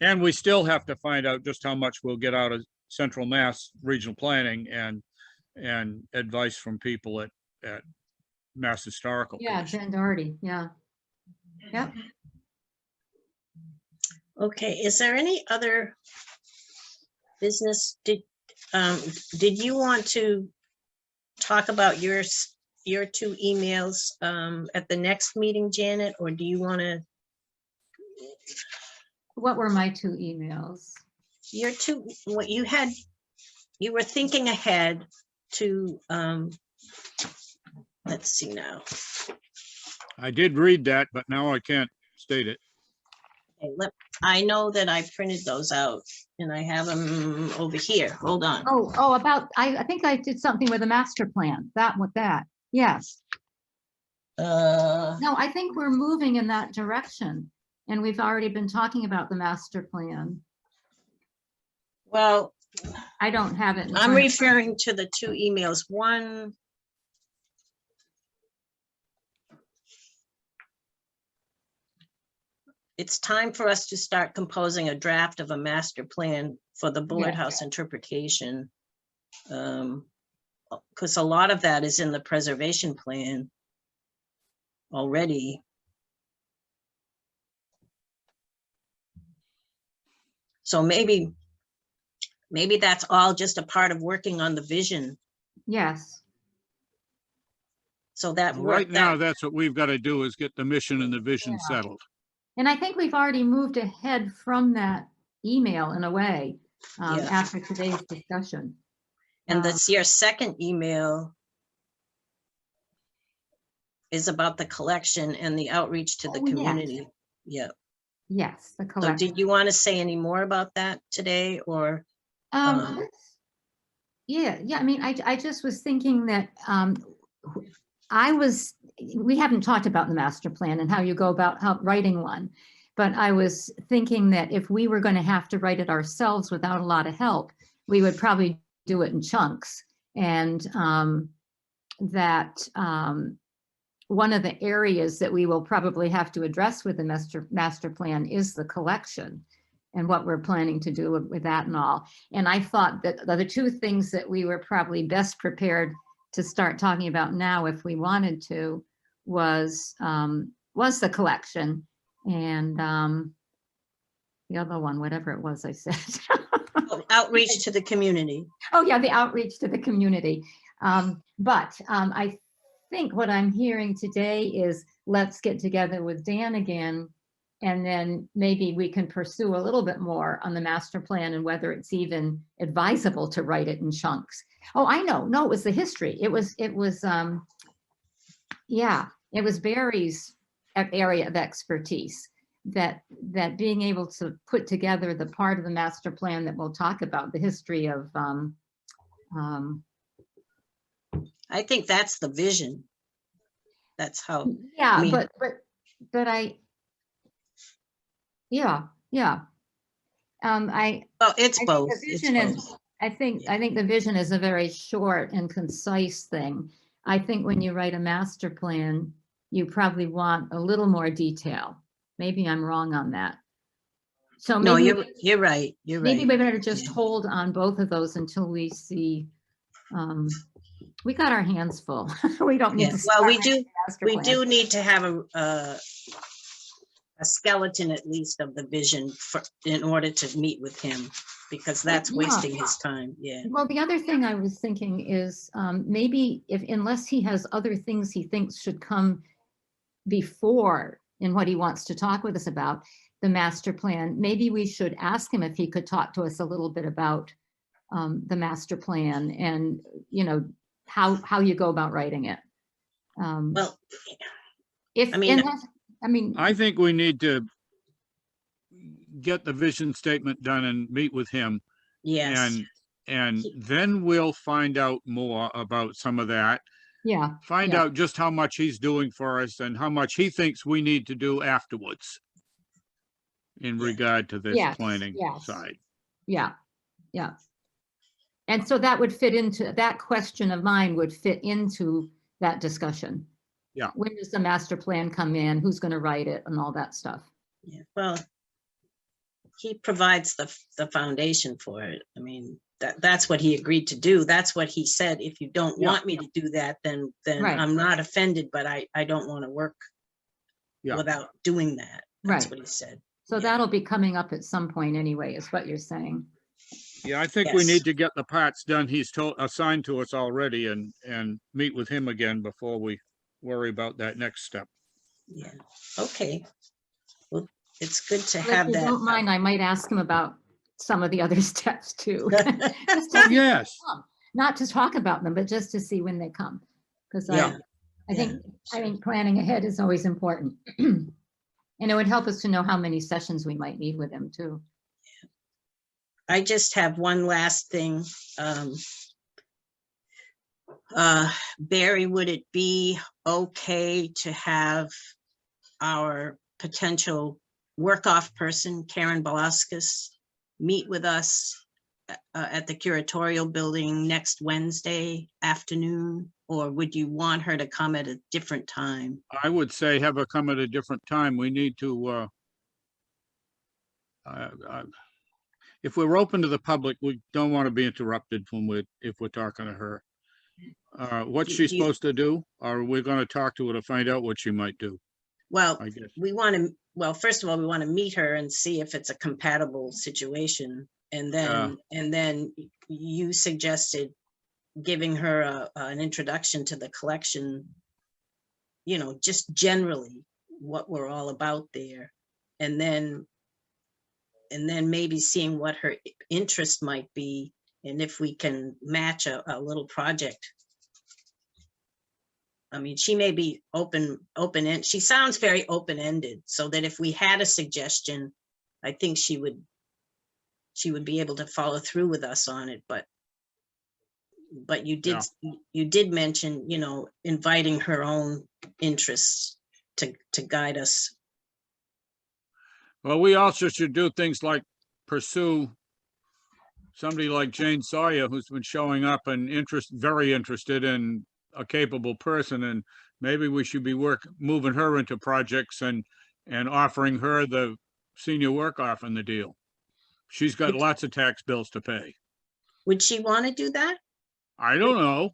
And we still have to find out just how much we'll get out of Central Mass Regional Planning and advice from people at Mass Historical. Yeah, Commission. Jen Doherty, yeah. Yep. Okay, is there any other business? Did you want to talk about your two emails at the next meeting, Janet, or do you want to? What were my two emails? Your two, what you were thinking ahead to, let's see now. I did read that, but now I can't state it. Okay, I know that I printed those out and I have them over here. Hold on. Oh, about, I think I did something with a master plan, that, yes. No, I think we're moving in that direction. And we've already been talking about the master plan. Well, I don't have it. in I'm front of- referring to the two emails. One, it's time for us to start composing a draft of a master plan for the Bullard Yeah. House interpretation. Because a lot of that is in the preservation plan already. So maybe that's all just a part of working on the vision. Yes, So that Right work, now, that, that's what we've got to do is get the mission and the vision Yeah. settled. and I think we've already moved ahead from that email in a way, Yeah. after today's discussion. and that's your second email is about the collection and the outreach to the Oh, yes. community. Yeah. Yes, the So collection. did you want to say any more about that today or? Yeah, I mean, I just was thinking that, we haven't talked about the master plan and how you go about writing one. But I was thinking that if we were going to have to write it ourselves without a lot of help, we would probably do it in chunks. And one of the areas that we will probably have to address with the master plan is the collection and what we're planning to do with that and all. And I thought that the two things that we were probably best prepared to start talking about now, if we wanted to, was the collection and the other one, whatever it was I said. Outreach to the community. Oh, yeah, the outreach to the community. But I think what I'm hearing today is let's get together with Dan again, and then maybe we can pursue a little bit more on the master plan and whether it's even advisable to write it in chunks. Oh, I know. No, it was the history. It was Barry's area of expertise. That being able to put together the part of the master plan that we'll talk about, the history of I think that's the vision. That's how, yeah, I mean- but I yeah. well, it's think both. the It's vision is- both. I think the vision is a very short and concise thing. I think when you write a master plan, you probably want a little more detail. Maybe I'm wrong on that. So No, maybe you're right. You're maybe right. we better just Yeah. hold on both of those until we see. We got our hands full. We don't need Yeah. to. Well, start we writing do, master we plan. do need to have a skeleton at least of the vision in order to meet with him, because that's Yeah. wasting his time. Yeah. Well, the other thing I was thinking is maybe unless he has other things he thinks should come before in what he wants to talk with us about the master plan, maybe we should ask him if he could talk to us a little bit about the master plan and, how you go about writing it. Well, If, I mean- unless, I mean, I think we need to get the vision statement done and meet with him. yes. And then we'll find out more about some of that. yeah, Find Yeah. out just how much he's doing for us and how much he thinks we need to do afterwards in Yeah. regard to this Yes, planning yes. side. yeah. And so that would fit into, that question of mine would fit into that discussion. Yeah. When does the master plan come in? Who's going to write it and all that stuff? Yeah. Well, he provides the foundation for it. I mean, that's what he agreed to do. That's what he said. If you don't Yeah. want me to do that, then Right. I'm not offended, but I don't want to work Yeah. without doing that. That's Right. what he said. So Yeah. that'll be coming up at some point anyway, is what you're saying. Yeah, I think we Yes. need to get the parts done he's assigned to us already and meet with him again before we worry about that next step. Yeah. Okay. Well, it's good to If have you that. don't mind, I might ask him about some of the other steps too. Just to Oh, see- yes. Not to talk about them, but just to see when they come. Because Yeah. I think planning ahead is always important. And it would help us to know how many sessions we might need with him too. I just have one last thing. Barry, would it be okay to have our potential work-off person, Karen Balaskis, meet with us at the curatorial building next Wednesday afternoon? Or would you want her to come at a different time? I would say have her come at a different time. We need to, if we're open to the public, we don't want to be interrupted if we're talking to her. What's Do- she do you- supposed to do? Or we're going to talk to her to find out what she might do, Well, I guess. we want to, well, first of all, we want to meet her and see if it's a compatible situation. And then you suggested giving her an introduction to the collection, you know, just generally what we're all about there. And then maybe seeing what her interest might be and if we can match a little project. I mean, she may be open-ended. She sounds very open-ended, so that if we had a suggestion, I think she would be able to follow through with us on it. But you did mention, you know, inviting her own interests to guide us. Well, we also should do things like pursue somebody like Jane Sawyer, who's been showing up and very interested in a capable person, and maybe we should be moving her into projects and offering her the senior work off in the deal. She's got lots of tax bills to pay. Would she want to do that? I don't know.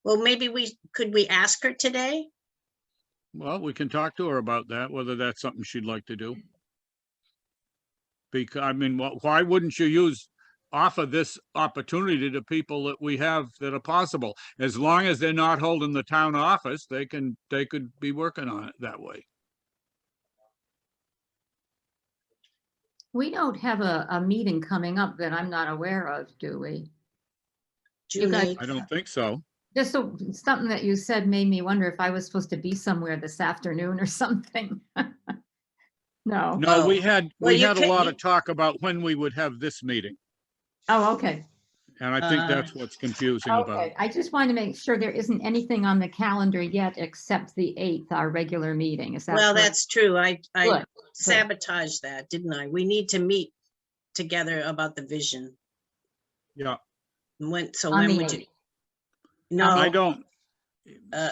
Well, maybe could we ask her today? Well, we can talk to her about that, whether that's something she'd like to do. Because, I mean, why wouldn't you offer this opportunity to people that we have that are possible? As long as they're not holding the town office, they could be working on it that way. We don't have a meeting coming up that I'm not aware of, do we? June guys- 8th? I don't think so. Just something that you said made me wonder if I was supposed to be somewhere this afternoon or something. No. No, we Oh. had Well, you a can- lot of talk about when we would have this meeting, Oh, okay. and I think that's what's confusing about Okay. it. I just wanted to make sure there isn't anything on the calendar yet except the 8th, our regular meeting. Is that Well, correct? that's true. I Good. sabotaged that, didn't I? We need to meet together about the vision. Yeah, So On when the would you? 8th. No, I don't,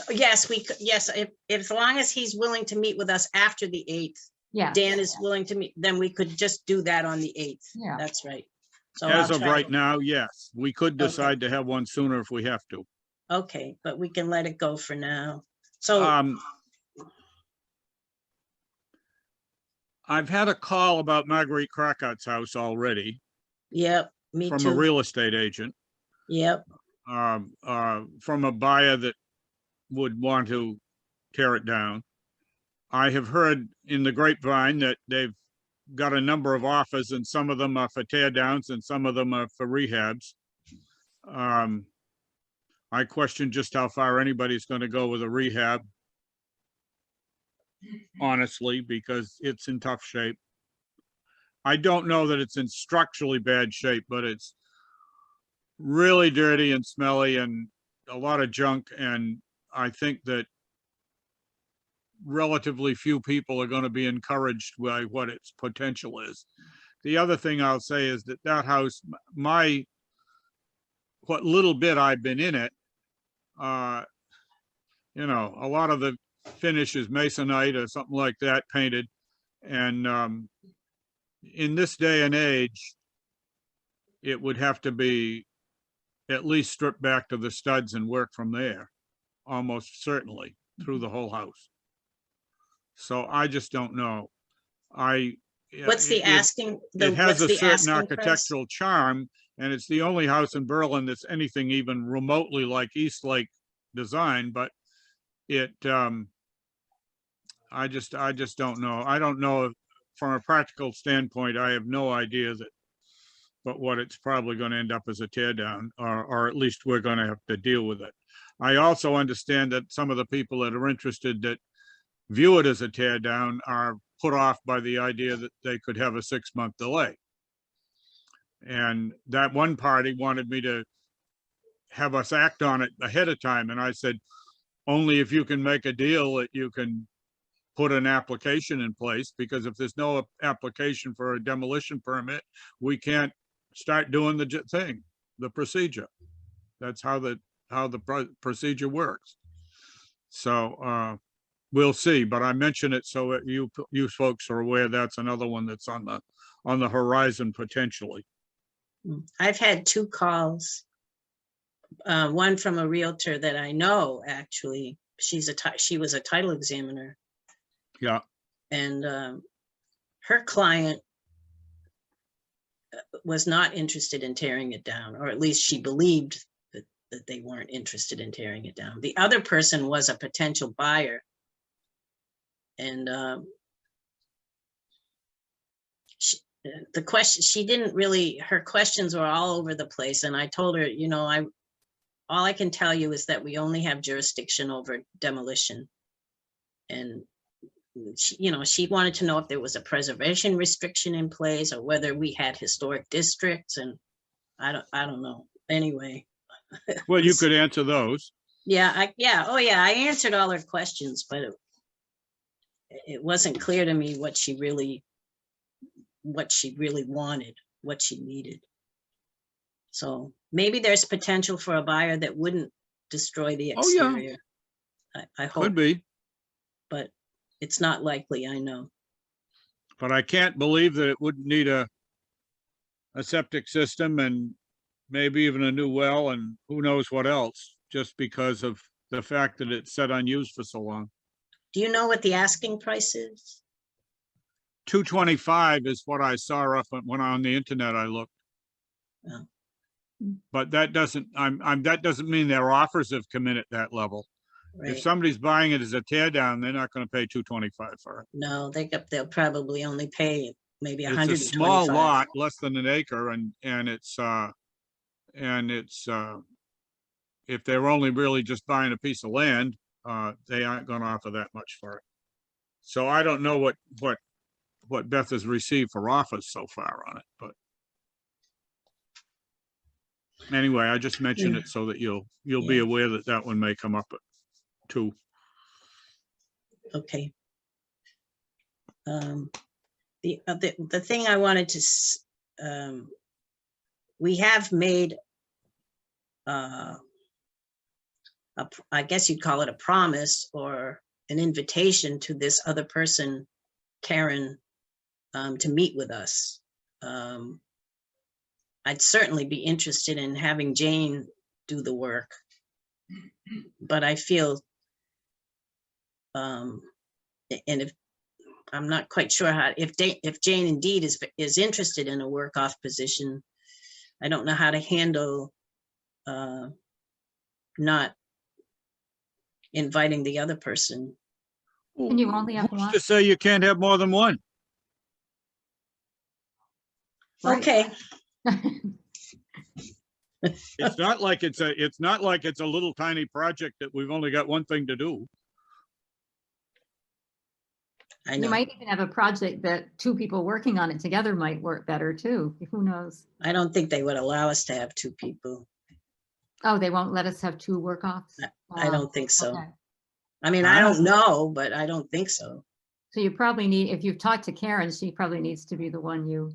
yes, yes, if as long as he's willing to meet with us after the 8th, Yeah. Dan is willing to meet, then we could just do that on the 8th. Yeah. That's right. So as I'll of try right to- now, yes, we could Okay. decide to have one sooner if we have to. Okay, but we can let it go for now. So, I've had a call about Marguerite Crockett's house already yep, me from a too. real estate agent, Yep, from a buyer that would want to tear it down. I have heard in the grapevine that they've got a number of offers, and some of them are for tear downs and some of them are for rehabs. I question just how far anybody's going to go with a rehab, honestly, because it's in tough shape. I don't know that it's in structurally bad shape, but it's really dirty and smelly and a lot of junk. And I think that relatively few people are going to be encouraged by what its potential is. The other thing I'll say is that house, what little bit I've been in it, you know, a lot of the finish is masonite or something like that painted. And in this day and age, it would have to be at least stripped back to the studs and work from there, almost certainly through the whole house. So I just don't know. what's the asking? It has what's a the certain asking price? architectural charm, and it's the only house in Berlin that's anything even remotely like Eastlake design, but it, I just don't know. I don't know if, from a practical standpoint, I have no idea but what it's probably going to end up as a tear down, or at least we're going to have to deal with it. I also understand that some of the people that are interested that view it as a tear down are put off by the idea that they could have a 6-month delay. And that one party wanted me to have us act on it ahead of time. And I said, only if you can make a deal that you can put an application in place, because if there's no application for a demolition permit, we can't start doing the thing, the procedure. That's how the procedure works. So we'll see, but I mention it so that you folks are aware that's another one that's on the horizon potentially. I've had 2 calls. One from a realtor that I know, actually. She was a title examiner, Yeah, and her client was not interested in tearing it down, or at least she believed that they weren't interested in tearing it down. The other person was a potential buyer. And her questions were all over the place. And I told her, all I can tell you is that we only have jurisdiction over demolition. And she wanted to know if there was a preservation restriction in place or whether we had historic districts, and I don't know. Anyway. well, you could answer those. Yeah, I answered all her questions, but it wasn't clear to me what she really wanted, what she needed. So maybe there's potential for a buyer that wouldn't destroy the Oh, yeah. exterior. I hope, Could be, but it's not likely, I know. but I can't believe that it wouldn't need a septic system and maybe even a new well and who knows what else, just because of the fact that it's set unused for so long. Do you know what the asking price is? 225 is what I saw up when on the internet I looked. Oh. But that doesn't, that doesn't mean their offers have come in at that level. If Right. somebody's buying it as a tear down, they're not going to pay 225 for it. No, they'll probably only pay maybe It's a 125. small lot, less than an acre, and it's if they're only really just buying a piece of land, they aren't going to offer that much for it. So I don't know what Beth has received for offers so far on it, but anyway, I just mentioned it so that you'll be Yeah. aware that one may come up too. Okay. The thing I wanted to, we have made, I guess you'd call it a promise or an invitation to this other person, Karen, to meet with us. I'd certainly be interested in having Jane do the work, but I feel, and if I'm not quite sure if Jane indeed is interested in a work-off position, I don't know how to handle not inviting the other person. And you only have Who's one? to say you can't have more than one? Right. Okay, It's not like it's a little tiny project that we've only got one thing to do. I You know. might even have a project that 2 people working on it together might work better too. Who knows? I don't think they would allow us to have 2 people. Oh, they won't let us have 2 work-offs? I don't think so. Okay. I mean, I don't know, but I don't think so. So you probably need, if you've talked to Karen, she probably needs to be the one you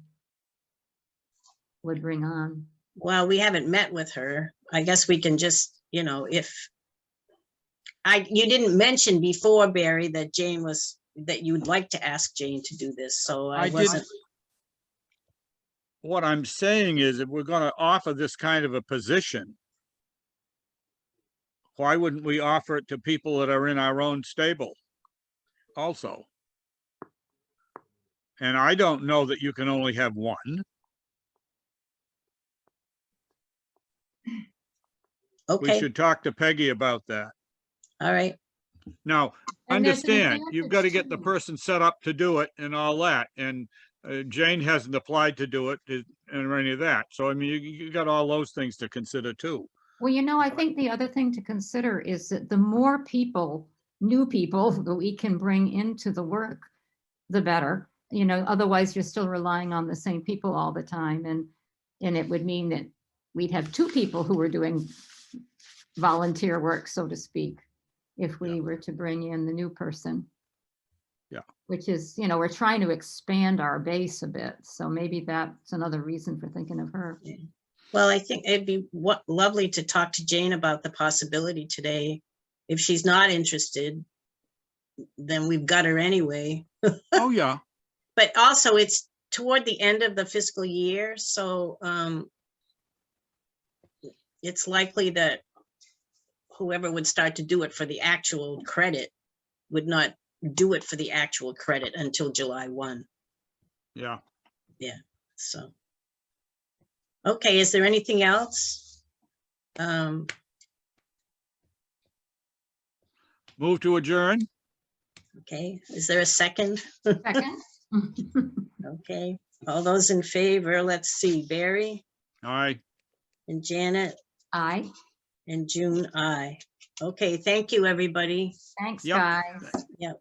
would bring on. Well, we haven't met with her. I guess we can just, if you didn't mention before, Barry, that you'd like to ask Jane to do this, so I wasn't. What I'm saying is, if we're going to offer this kind of a position, why wouldn't we offer it to people that are in our own stable also? And I don't know that you can only have one. We Okay, should talk to Peggy about that. all right. Now, And there's an understand, you've got to advantage get the too. person set up to do it and all that. And Jane hasn't applied to do it and any of that. So, I mean, you got all those things to consider too. Well, I think the other thing to consider is that the more people, new people that we can bring into the work, the better. Otherwise you're still relying on the same people all the time. And it would mean that we'd have 2 people who were doing volunteer work, so to speak. if we were to bring in the new person. Yeah. Which is, we're trying to expand our base a bit, so maybe that's another reason for thinking of her. Well, I think it'd be lovely to talk to Jane about the possibility today. If she's not interested, then we've got her anyway. Oh, yeah. But also it's toward the end of the fiscal year, so it's likely that whoever would start to do it for the actual credit would not do it for the actual credit until July 1. Yeah. So, okay, is there anything else? Move to adjourn. Okay, is there a second? Second? Okay, all those in favor, let's see, Barry Aye. and Janet Aye. and June, aye. Okay, thank you, everybody. Thanks, Yep. guys. Yep.